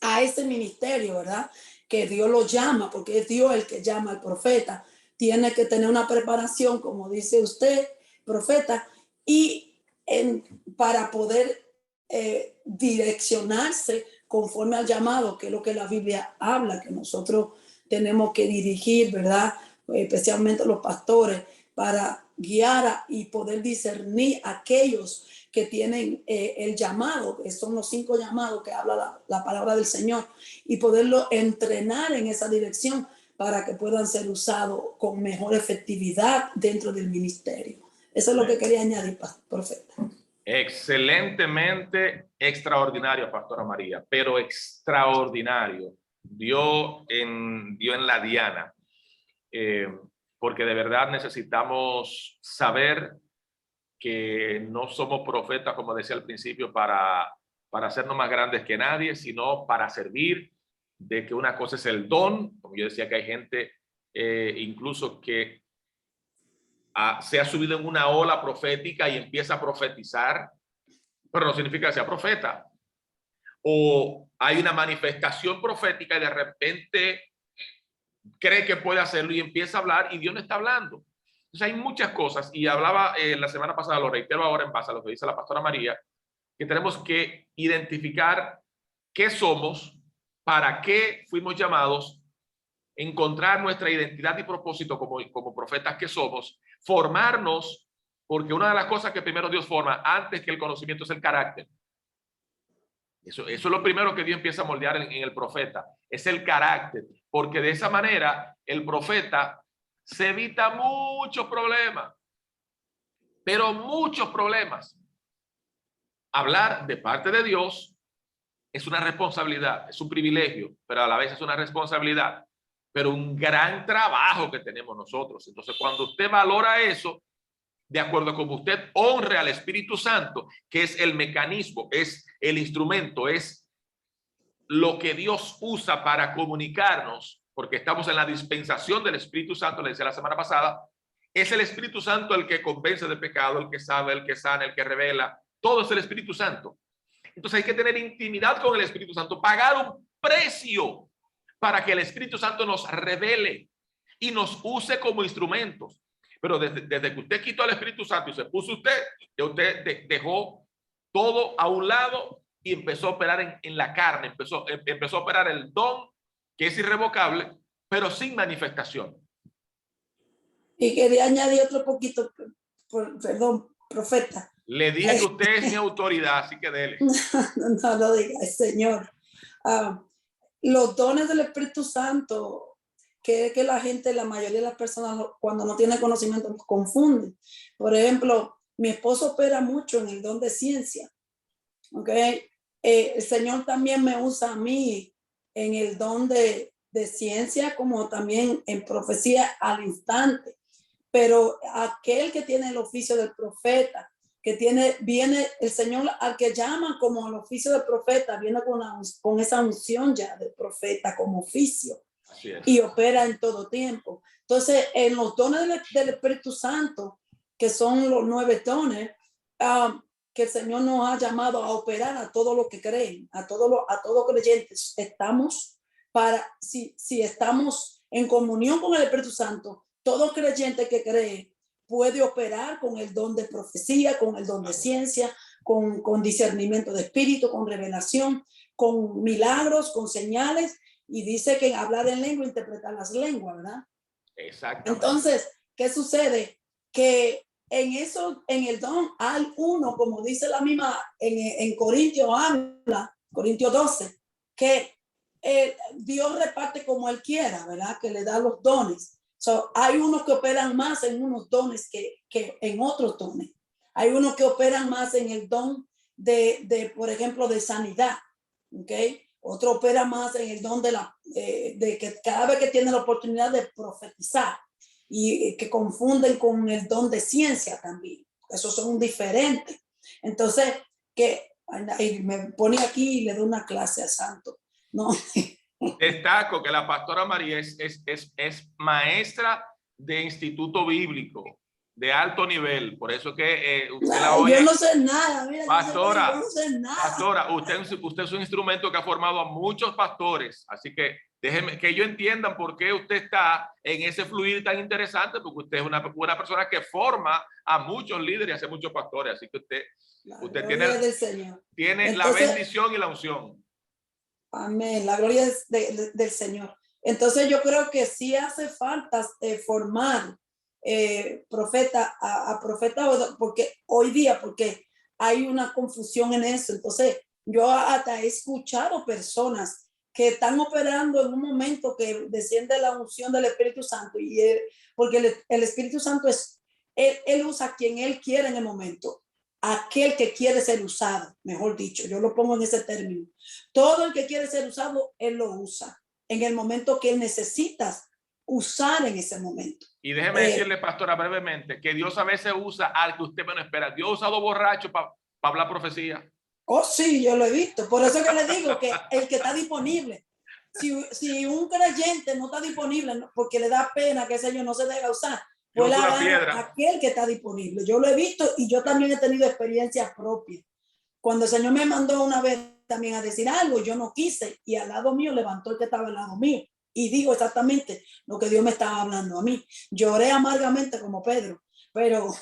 a ese ministerio, ¿verdad? Que Dios lo llama, porque es Dios el que llama al profeta. Tiene que tener una preparación, como dice usted, profeta, y para poder direccionarse conforme al llamado, que es lo que la Biblia habla, que nosotros tenemos que dirigir, ¿verdad? Especialmente los pastores, para guiar y poder discernir a aquellos que tienen el llamado, que son los 5 llamados que habla la palabra del Señor, y poderlo entrenar en esa dirección para que puedan ser usados con mejor efectividad dentro del ministerio. Eso es lo que quería añadir, profeta. Excelentemente extraordinario, Pastora María, pero extraordinario. Dio en la diana, porque de verdad necesitamos saber que no somos profetas, como decía al principio, para hacernos más grandes que nadie, sino para servir, de que una cosa es el don, como yo decía que hay gente incluso que se ha subido en una ola profética y empieza a profetizar, pero no significa que sea profeta. O hay una manifestación profética y de repente cree que puede hacerlo y empieza a hablar y Dios no está hablando. Entonces hay muchas cosas, y hablaba la semana pasada, lo reitero ahora en base a lo que dice la pastora María, que tenemos que identificar qué somos, para qué fuimos llamados, encontrar nuestra identidad y propósito como profetas que somos, formarnos, porque una de las cosas que primero Dios forma antes que el conocimiento es el carácter. Eso es lo primero que Dios empieza a moldear en el profeta, es el carácter, porque de esa manera el profeta se evita muchos problemas, pero muchos problemas. Hablar de parte de Dios es una responsabilidad, es un privilegio, pero a la vez es una responsabilidad, pero un gran trabajo que tenemos nosotros. Entonces, cuando usted valora eso, de acuerdo a cómo usted honre al Espíritu Santo, que es el mecanismo, es el instrumento, es lo que Dios usa para comunicarnos, porque estamos en la dispensación del Espíritu Santo, le decía la semana pasada, es el Espíritu Santo el que convence de pecado, el que sabe, el que sana, el que revela, todo es el Espíritu Santo. Entonces hay que tener intimidad con el Espíritu Santo, pagar un precio para que el Espíritu Santo nos revele y nos use como instrumentos. Pero desde que usted quitó al Espíritu Santo y se puso usted dejó todo a un lado y empezó a operar en la carne, empezó a operar el don que es irrevocable, pero sin manifestación. Y quería añadir otro poquito, perdón, profeta. Le dije que usted es mi autoridad, así que dele. No lo diga, Señor. Los dones del Espíritu Santo, que la gente, la mayoría de las personas, cuando no tiene conocimiento, los confunden. Por ejemplo, mi esposo opera mucho en el don de ciencia. ¿Okay? El Señor también me usa a mí en el don de ciencia, como también en profecía al instante. Pero aquel que tiene el oficio del profeta, viene el Señor al que llaman como el oficio del profeta, viene con esa unción ya del profeta como oficio y opera en todo tiempo. Entonces, en los dones del Espíritu Santo, que son los 9 dones, que el Señor nos ha llamado a operar a todos los que creen, a todos creyentes, si estamos en comunión con el Espíritu Santo, todo creyente que cree puede operar con el don de profecía, con el don de ciencia, con discernimiento de espíritu, con revelación, con milagros, con señales, y dice que hablar en lengua, interpretar las lenguas, ¿verdad? Exacto. Entonces, ¿qué sucede? Que en el don hay uno, como dice la misma en Corintios 12, que Dios reparte como Él quiera, ¿verdad? Que le da los dones. Hay unos que operan más en unos dones que en otros dones. Hay unos que operan más en el don por ejemplo, de sanidad. ¿Okay? Otro opera más en el don de que cada vez que tiene la oportunidad de profetizar, y que confunden con el don de ciencia también. Esos son diferentes. Entonces, me pone aquí y le doy una clase a Santo. No. Destaco que la pastora María es maestra de instituto bíblico de alto nivel, por eso que usted la oye. Yo no sé nada, mira, pastora, yo no sé nada. Pastora, usted es un instrumento que ha formado a muchos pastores, así que Déjeme que ellos entiendan por qué usted está en ese fluir tan interesante, porque usted es una persona que forma a muchos líderes y hace muchos pastores. Así que usted tiene Entonces, la bendición y la unción. Amén. La gloria es del Señor. Entonces yo creo que sí hace falta formar profeta a profeta, porque hoy día, porque hay una confusión en eso. Entonces yo hasta he escuchado personas que están operando en un momento que desciende la unción del Espíritu Santo, porque el Espíritu Santo él usa a quien él quiere en el momento, aquel que quiere ser usado, mejor dicho, yo lo pongo en ese término. Todo el que quiere ser usado, él lo usa en el momento que él necesita usar en ese momento. Y déjeme decirle, pastora, brevemente, que Dios a veces usa al que usted menos espera. Dios ha usado borracho para hablar profecía. Oh, sí, yo lo he visto. Por eso que le digo que el que está disponible, si un creyente no está disponible porque le da pena que ese yo no se deja usar, pues la aquel que está disponible. Yo lo he visto y yo también he tenido experiencias propias. Cuando el Señor me mandó una vez también a decir algo, yo no quise, y al lado mío levantó el que estaba al lado mío y digo exactamente lo que Dios me estaba hablando a mí. Lloré amargamente como Pedro, pero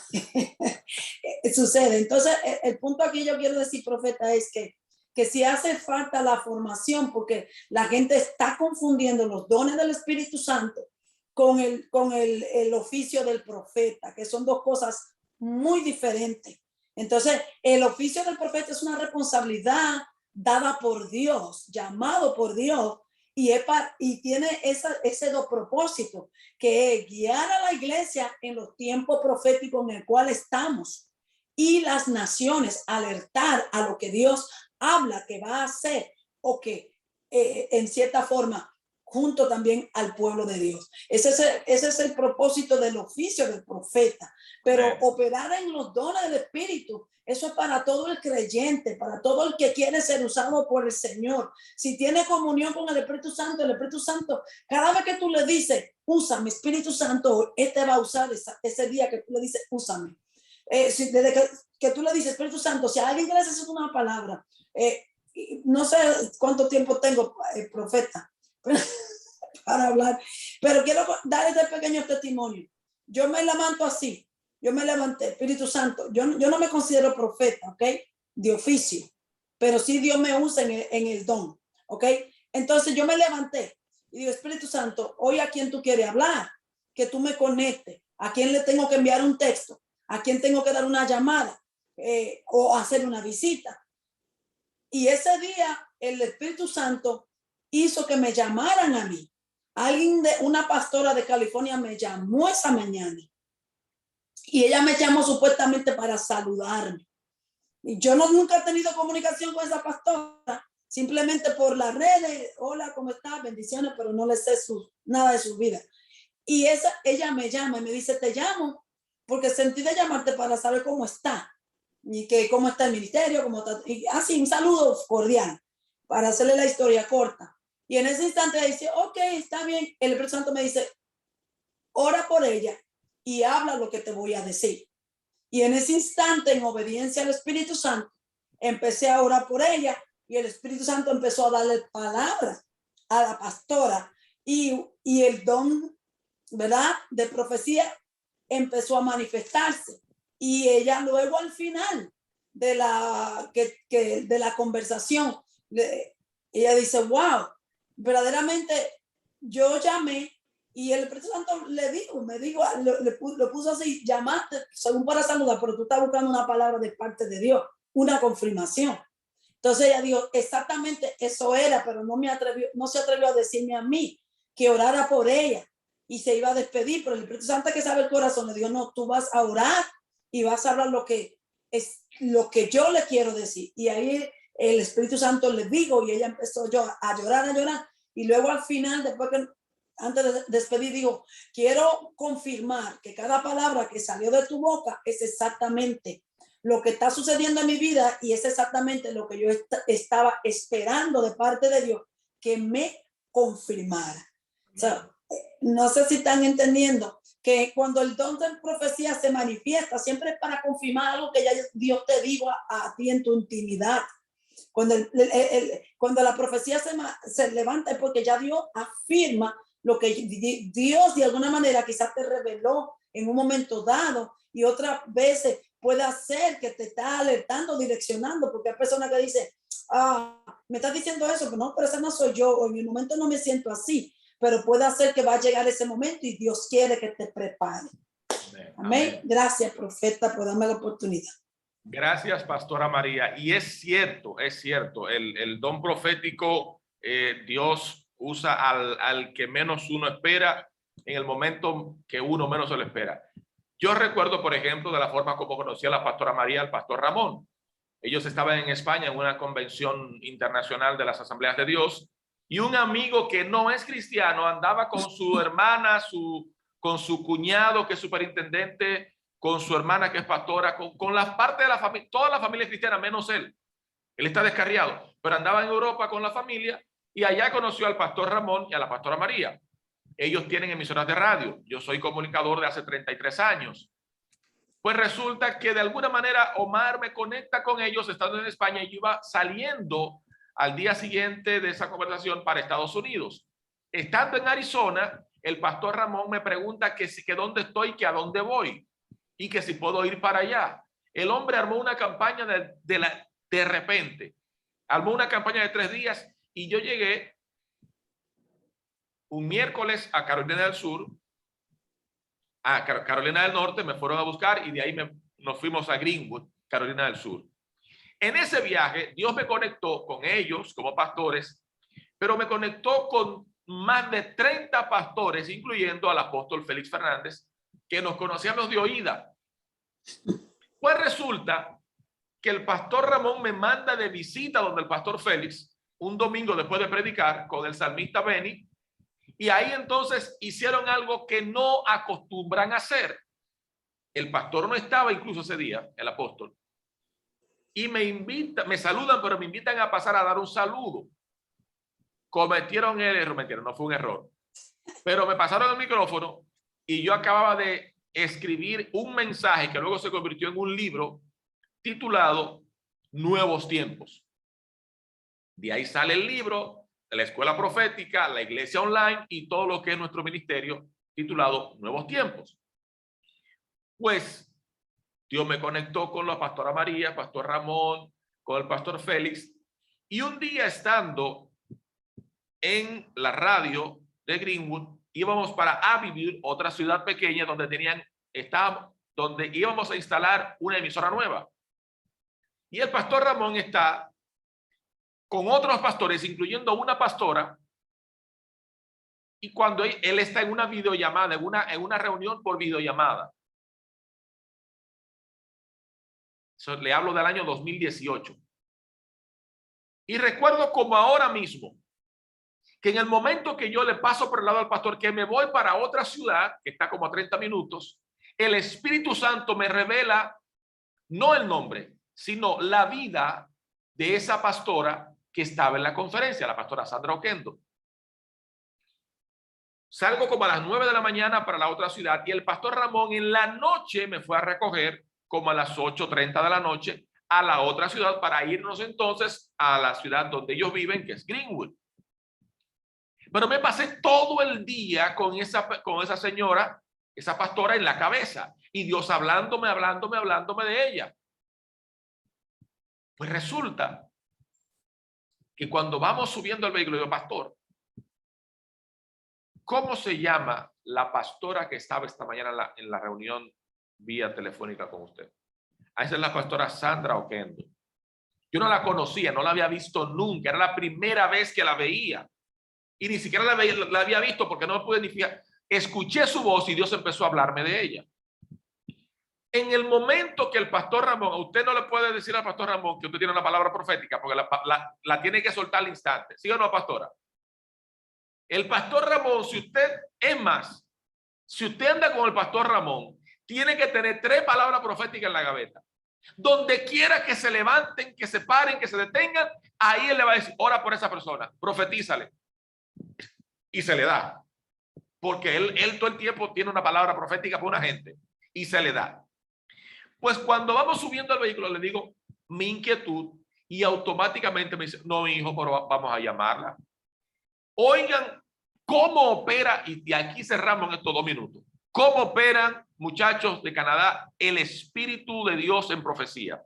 sucede. Entonces el punto aquí yo quiero decir, profeta, es que si hace falta la formación, porque la gente está confundiendo los dones del Espíritu Santo con el oficio del profeta, que son dos cosas muy diferentes. Entonces, el oficio del profeta es una responsabilidad dada por Dios, llamado por Dios, y tiene ese dos propósitos, que es guiar a la iglesia en los tiempos proféticos en el cual estamos, y las naciones alertar a lo que Dios habla que va a hacer, o que en cierta forma junto también al pueblo de Dios. Ese es el propósito del oficio del profeta. Pero operar en los dones del Espíritu, eso es para todo el creyente, para todo el que quiere ser usado por el Señor. Si tiene comunión con el Espíritu Santo, cada vez que tú le dices, úsame, Espíritu Santo, te va a usar ese día que tú le dices, úsame. Desde que tú le dices, Espíritu Santo, si a alguien le haces una palabra, no sé cuánto tiempo tengo, profeta, para hablar, pero quiero dar este pequeño testimonio. Yo me levanto así, yo me levanté, Espíritu Santo, yo no me considero profeta, ¿ok? De oficio, pero sí Dios me usa en el don, ¿ok? Entonces yo me levanté y digo, Espíritu Santo, hoy a quién tú quieres hablar, que tú me conectes, a quién le tengo que enviar un texto, a quién tengo que dar una llamada o hacer una visita. Y ese día el Espíritu Santo hizo que me llamaran a mí. Una pastora de California me llamó esa mañana y ella me llamó supuestamente para saludarme. Y yo nunca he tenido comunicación con esa pastora, simplemente por las redes. Hola, ¿cómo estás? Bendiciones, pero no le sé nada de su vida. Y ella me llama y me dice, te llamo porque sentí de llamarte para saber cómo está y cómo está el ministerio, cómo está, y así un saludo cordial para hacerle la historia corta. Y en ese instante dice, ok, está bien. El Espíritu Santo me dice, ora por ella y habla lo que te voy a decir. Y en ese instante, en obediencia al Espíritu Santo, empecé a orar por ella y el Espíritu Santo empezó a darle palabras a la pastora y el don, ¿verdad?, de profecía empezó a manifestarse. Y ella luego al final de la conversación, ella dice, wow, verdaderamente yo llamé y el Espíritu Santo lo puso así, llamaste según para saludar, pero tú estás buscando una palabra de parte de Dios, una confirmación. Entonces ella dijo, exactamente eso era, pero no se atrevió a decirme a mí que orara por ella y se iba a despedir, pero el Espíritu Santo, que sabe el corazón, le dijo, no, tú vas a orar y vas a hablar lo que yo le quiero decir. Y ahí el Espíritu Santo le dijo y ella empezó a llorar. Y luego al final, antes de despedir, digo, quiero confirmar que cada palabra que salió de tu boca es exactamente lo que está sucediendo en mi vida y es exactamente lo que yo estaba esperando de parte de Dios, que me confirmara. O sea, no sé si están entendiendo que cuando el don de profecía se manifiesta, siempre es para confirmar algo que ya Dios te dijo a ti en tu intimidad. Cuando la profecía se levanta es porque ya Dios afirma lo que Dios de alguna manera quizás te reveló en un momento dado, y otras veces puede hacer que te está alertando, direccionando, porque hay personas que dicen, me estás diciendo eso, pero no, pero esa no soy yo, o en mi momento no me siento así, pero puede hacer que va a llegar ese momento y Dios quiere que te prepare. Amén. Amén. Gracias, profeta, por darme la oportunidad. Gracias, Pastora María. Y es cierto, el don profético, Dios usa al que menos uno espera en el momento que uno menos se lo espera. Yo recuerdo, por ejemplo, de la forma como conocí a la Pastora María, al Pastor Ramón. Ellos estaban en España en una convención internacional de las Asambleas de Dios, y un amigo que no es cristiano andaba con su hermana, con su cuñado que es superintendente, con su hermana que es pastora, con la parte de la familia, toda la familia cristiana menos él. Él está descarriado, pero andaba en Europa con la familia y allá conoció al Pastor Ramón y a la Pastora María. Ellos tienen emisoras de radio. Yo soy comunicador de hace 33 años. Pues resulta que de alguna manera Omar me conecta con ellos estando en España, y yo iba saliendo al día siguiente de esa conversación para Estados Unidos. Estando en Arizona, el Pastor Ramón me pregunta que dónde estoy, que a dónde voy y que si puedo ir para allá. El hombre armó una campaña de repente. Armó una campaña de 3 días y yo llegué un miércoles a Carolina del Sur, a Carolina del Norte, me fueron a buscar y de ahí nos fuimos a Greenwood, Carolina del Sur. En ese viaje, Dios me conectó con ellos como pastores, pero me conectó con más de 30 pastores, incluyendo al apóstol Félix Fernández, que nos conocíamos de oída. Pues resulta que el Pastor Ramón me manda de visita donde el Pastor Félix, un domingo después de predicar con el salmista Benny, y ahí entonces hicieron algo que no acostumbran a hacer. El pastor no estaba incluso ese día, el apóstol, y me saludan, pero me invitan a pasar a dar un saludo. Cometieron el error, mentira, no fue un error, pero me pasaron el micrófono y yo acababa de escribir un mensaje que luego se convirtió en un libro titulado Nuevos Tiempos. De ahí sale el libro de la Escuela Profética, la Iglesia Online y todo lo que es nuestro ministerio titulado Nuevos Tiempos. Pues Dios me conectó con la Pastora María, Pastor Ramón, con el Pastor Félix, y un día estando en la radio de Greenwood, íbamos para Abbeville, otra ciudad pequeña donde íbamos a instalar una emisora nueva. Y el Pastor Ramón está con otros pastores, incluyendo una pastora, y cuando él está en una videollamada, en una reunión por videollamada. Le hablo del año 2018. Y recuerdo como ahora mismo, que en el momento que yo le paso por el lado al pastor, que me voy para otra ciudad, que está como a 30 minutos, el Espíritu Santo me revela, no el nombre, sino la vida de esa pastora que estaba en la conferencia, la pastora Sandra Oquendo. Salgo como a las 9 de la mañana para la otra ciudad y el Pastor Ramón en la noche me fue a recoger como a las 8:30 de la noche a la otra ciudad para irnos entonces a la ciudad donde ellos viven, que es Greenwood. Pero me pasé todo el día con esa señora, esa pastora en la cabeza, y Dios hablándome de ella. Pues resulta que cuando vamos subiendo al vehículo, digo, pastor, ¿cómo se llama la pastora que estaba esta mañana en la reunión vía telefónica con usted? Esa es la pastora Sandra Oquendo. Yo no la conocía, no la había visto nunca, era la primera vez que la veía. Y ni siquiera la había visto porque no me pude ni fijar. Escuché su voz y Dios empezó a hablarme de ella. En el momento que el Pastor Ramón, a usted no le puede decir al Pastor Ramón que usted tiene una palabra profética porque la tiene que soltar al instante. ¿Sí o no, pastora? El Pastor Ramón, si usted anda con el Pastor Ramón, tiene que tener 3 palabras proféticas en la gaveta. Donde quiera que se levanten, que se paren, que se detengan, ahí él le va a decir, ora por esa persona, profetízale. Y se le da. Porque él todo el tiempo tiene una palabra profética para una gente. Y se le da. Pues cuando vamos subiendo al vehículo, le digo mi inquietud Y automáticamente me dice, no, hijo, pero vamos a llamarla. Oigan cómo opera, y aquí cerramos en estos 2 minutos, cómo operan, muchachos de Canadá, el Espíritu de Dios en profecía.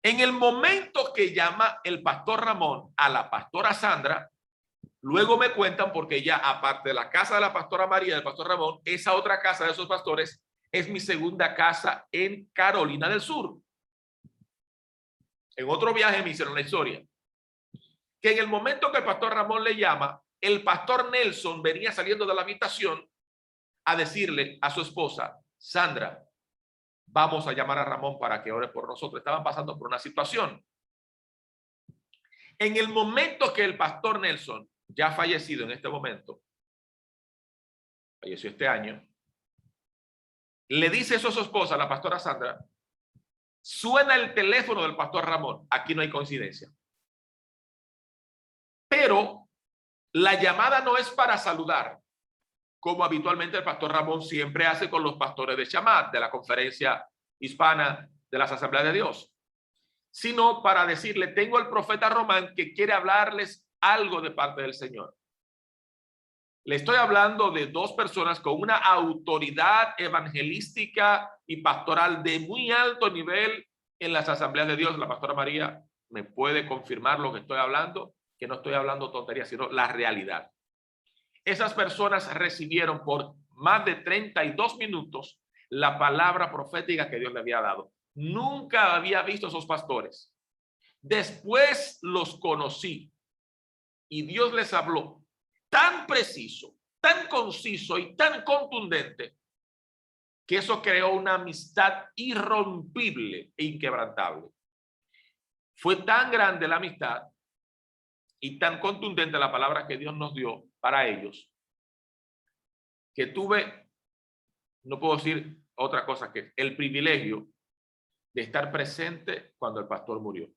En el momento que llama el pastor Ramón a la pastora Sandra, luego me cuentan, porque ya aparte de la casa de la pastora María, del pastor Ramón, esa otra casa de esos pastores es mi segunda casa en Carolina del Sur. En otro viaje me hicieron la historia. Que en el momento que el pastor Ramón le llama, el pastor Nelson venía saliendo de la habitación a decirle a su esposa, Sandra, vamos a llamar a Ramón para que ore por nosotros. Estaban pasando por una situación. En el momento que el pastor Nelson, ya fallecido en este momento, falleció este año, le dice eso a su esposa, la pastora Sandra, suena el teléfono del pastor Ramón. Aquí no hay coincidencia. Pero la llamada no es para saludar, como habitualmente el pastor Ramón siempre hace con los pastores de Shamat, de la conferencia hispana de las Asambleas de Dios, sino para decirle, tengo al profeta Román que quiere hablarles algo de parte del Señor. Le estoy hablando de 2 personas con una autoridad evangelística y pastoral de muy alto nivel en las Asambleas de Dios. La pastora María me puede confirmar lo que estoy hablando, que no estoy hablando tonterías, sino la realidad. Esas personas recibieron por más de 32 minutos la palabra profética que Dios le había dado. Nunca había visto a esos pastores. Después los conocí y Dios les habló tan preciso, tan conciso y tan contundente que eso creó una amistad irrompible e inquebrantable. Fue tan grande la amistad y tan contundente la palabra que Dios nos dio para ellos, que tuve, no puedo decir otra cosa que el privilegio de estar presente cuando el pastor murió.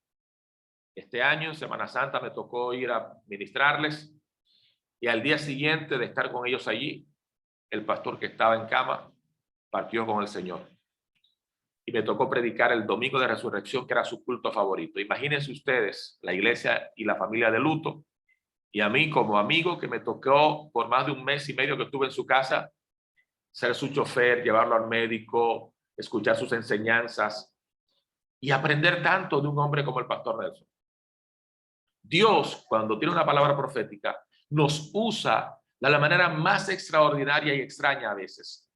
Este año, en Semana Santa, me tocó ir a ministrarles y al día siguiente de estar con ellos allí, el pastor que estaba en cama partió con el Señor. Y me tocó predicar el domingo de resurrección, que era su culto favorito. Imagínense ustedes, la iglesia y la familia de luto, y a mí como amigo que me tocó por más de 1 mes y medio que estuve en su casa, ser su chofer, llevarlo al médico, escuchar sus enseñanzas y aprender tanto de un hombre como el pastor Nelson. Dios, cuando tiene una palabra profética, nos usa de la manera más extraordinaria y extraña a veces.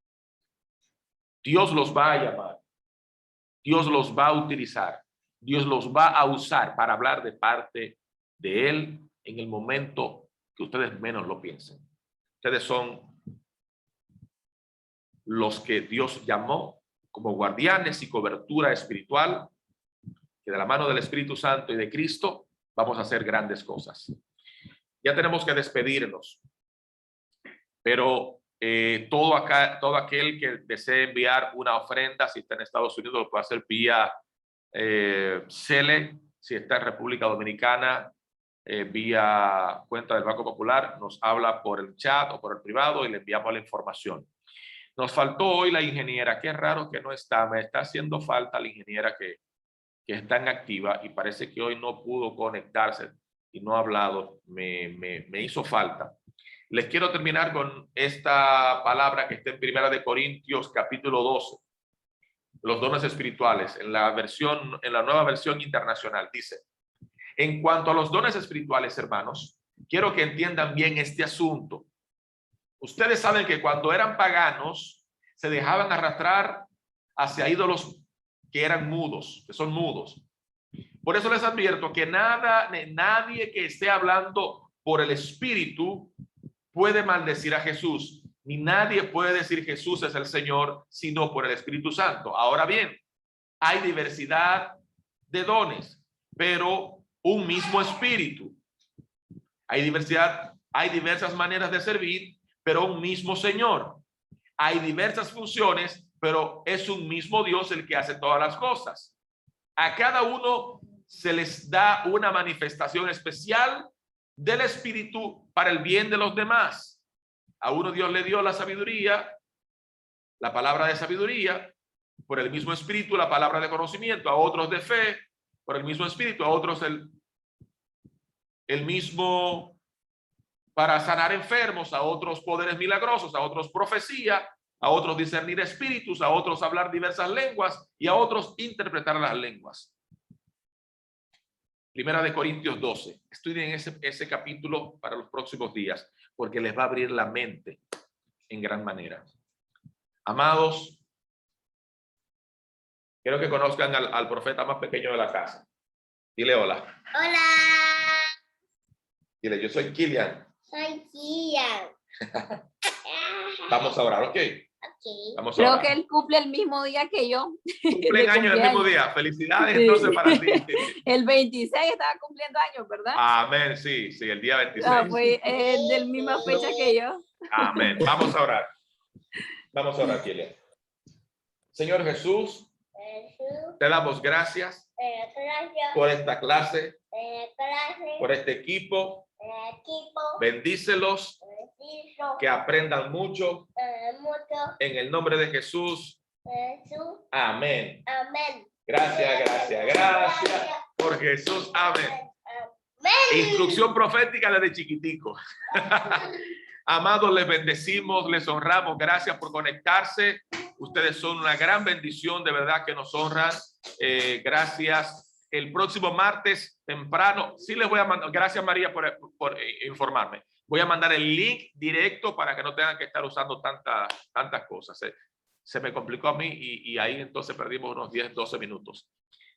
Dios los va a llamar. Dios los va a utilizar. Dios los va a usar para hablar de parte de Él en el momento que ustedes menos lo piensen. Ustedes son los que Dios llamó como guardianes y cobertura espiritual, que de la mano del Espíritu Santo y de Cristo vamos a hacer grandes cosas. Ya tenemos que despedirnos, pero todo aquel que desee enviar una ofrenda, si está en Estados Unidos, lo puede hacer vía Cele, si está en República Dominicana, vía cuenta del Banco Popular, nos habla por el chat o por el privado y le enviamos la información. Nos faltó hoy la ingeniera, qué raro que no está, me está haciendo falta la ingeniera que está en activa y parece que hoy no pudo conectarse y no ha hablado, me hizo falta. Les quiero terminar con esta palabra que está en 1 Corintios capítulo 12, los dones espirituales, en la nueva versión internacional. Dice, en cuanto a los dones espirituales, hermanos, quiero que entiendan bien este asunto. Ustedes saben que cuando eran paganos, se dejaban arrastrar hacia ídolos que eran mudos, que son mudos. Por eso les advierto que nadie que esté hablando por el Espíritu puede maldecir a Jesús, ni nadie puede decir Jesús es el Señor, sino por el Espíritu Santo. Ahora bien, hay diversidad de dones, pero un mismo Espíritu. Hay diversas maneras de servir, pero un mismo Señor. Hay diversas funciones, pero es un mismo Dios el que hace todas las cosas. A cada uno se les da una manifestación especial del Espíritu para el bien de los demás. A uno Dios le dio la sabiduría, la palabra de sabiduría, por el mismo Espíritu la palabra de conocimiento, a otros de fe, por el mismo Espíritu, a otros el mismo para sanar enfermos, a otros poderes milagrosos, a otros profecía, a otros discernir espíritus, a otros hablar diversas lenguas y a otros interpretar las lenguas. Primera de Corintios 12. Estudien ese capítulo para los próximos días, porque les va a abrir la mente en gran manera. Amados, quiero que conozcan al profeta más pequeño de la casa. Dile hola. Hola. Dile, yo soy Kilian. Soy Kilian. Vamos a orar, ¿ok? Okay. Vamos a Creo orar. que él cumple el mismo día que yo. Cumplen años el mismo día. Felicidades entonces para ti. El 26 estaba cumpliendo años, ¿verdad? Amén, sí, el día 26. Fue de la misma fecha que yo. Amén. Vamos a orar. Vamos a orar, Kilian. Señor Jesús, te damos gracias por esta clase, por este equipo. Bendícelos, que aprendan mucho. En el nombre de Jesús. Amén. Gracias por Jesús. Amén. Instrucción profética desde chiquitico. Amados, les bendecimos, les honramos. Gracias por conectarse. Ustedes son una gran bendición, de verdad que nos honran. Gracias. El próximo martes temprano, sí les voy a mandar, gracias María por informarme. Voy a mandar el link directo para que no tengan que estar usando tantas cosas. Se me complicó a mí y ahí entonces perdimos unos 10, 12 minutos.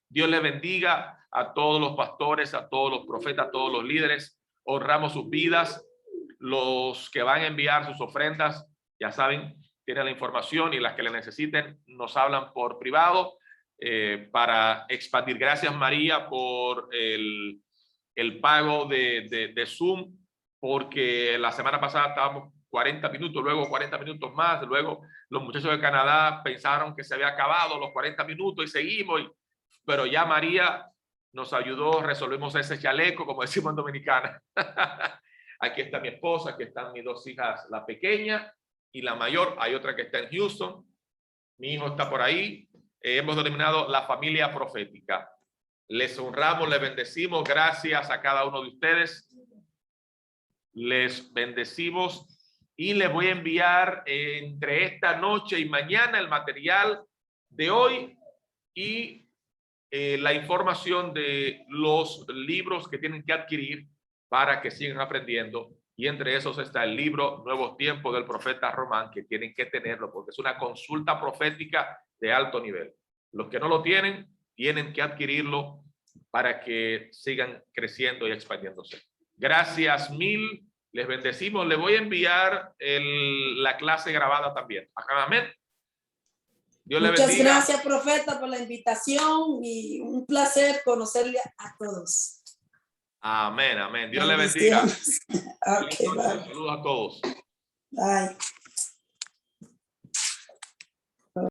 Dios les bendiga a todos los pastores, a todos los profetas, a todos los líderes. Honramos sus vidas. Los que van a enviar sus ofrendas, ya saben, tienen la información, y las que le necesiten nos hablan por privado para expandir. Gracias María por el pago de Zoom, porque la semana pasada estábamos 40 minutos, luego 40 minutos más, luego los muchachos de Canadá pensaron que se había acabado los 40 minutos y seguimos, pero ya María nos ayudó, resolvimos ese chaleco, como decimos en Dominicana. Aquí está mi esposa, aquí están mis dos hijas, la pequeña y la mayor. Hay otra que está en Houston. Mi hijo está por ahí. Hemos denominado la familia profética. Les honramos, les bendecimos. Gracias a cada uno de ustedes. Les bendecimos y les voy a enviar entre esta noche y mañana el material de hoy y la información de los libros que tienen que adquirir para que sigan aprendiendo, y entre esos está el libro Nuevos Tiempos del profeta Román, que tienen que tenerlo porque es una consulta profética de alto nivel. Los que no lo tienen, tienen que adquirirlo para que sigan creciendo y expandiéndose. Gracias mil, les bendecimos. Le voy a enviar la clase grabada también. Amén. Dios le bendiga. Muchas gracias, profeta, por la invitación y un placer conocerle a todos. Amén, amén. Dios le bendiga. Okay, bye. Saludos a todos. Bye.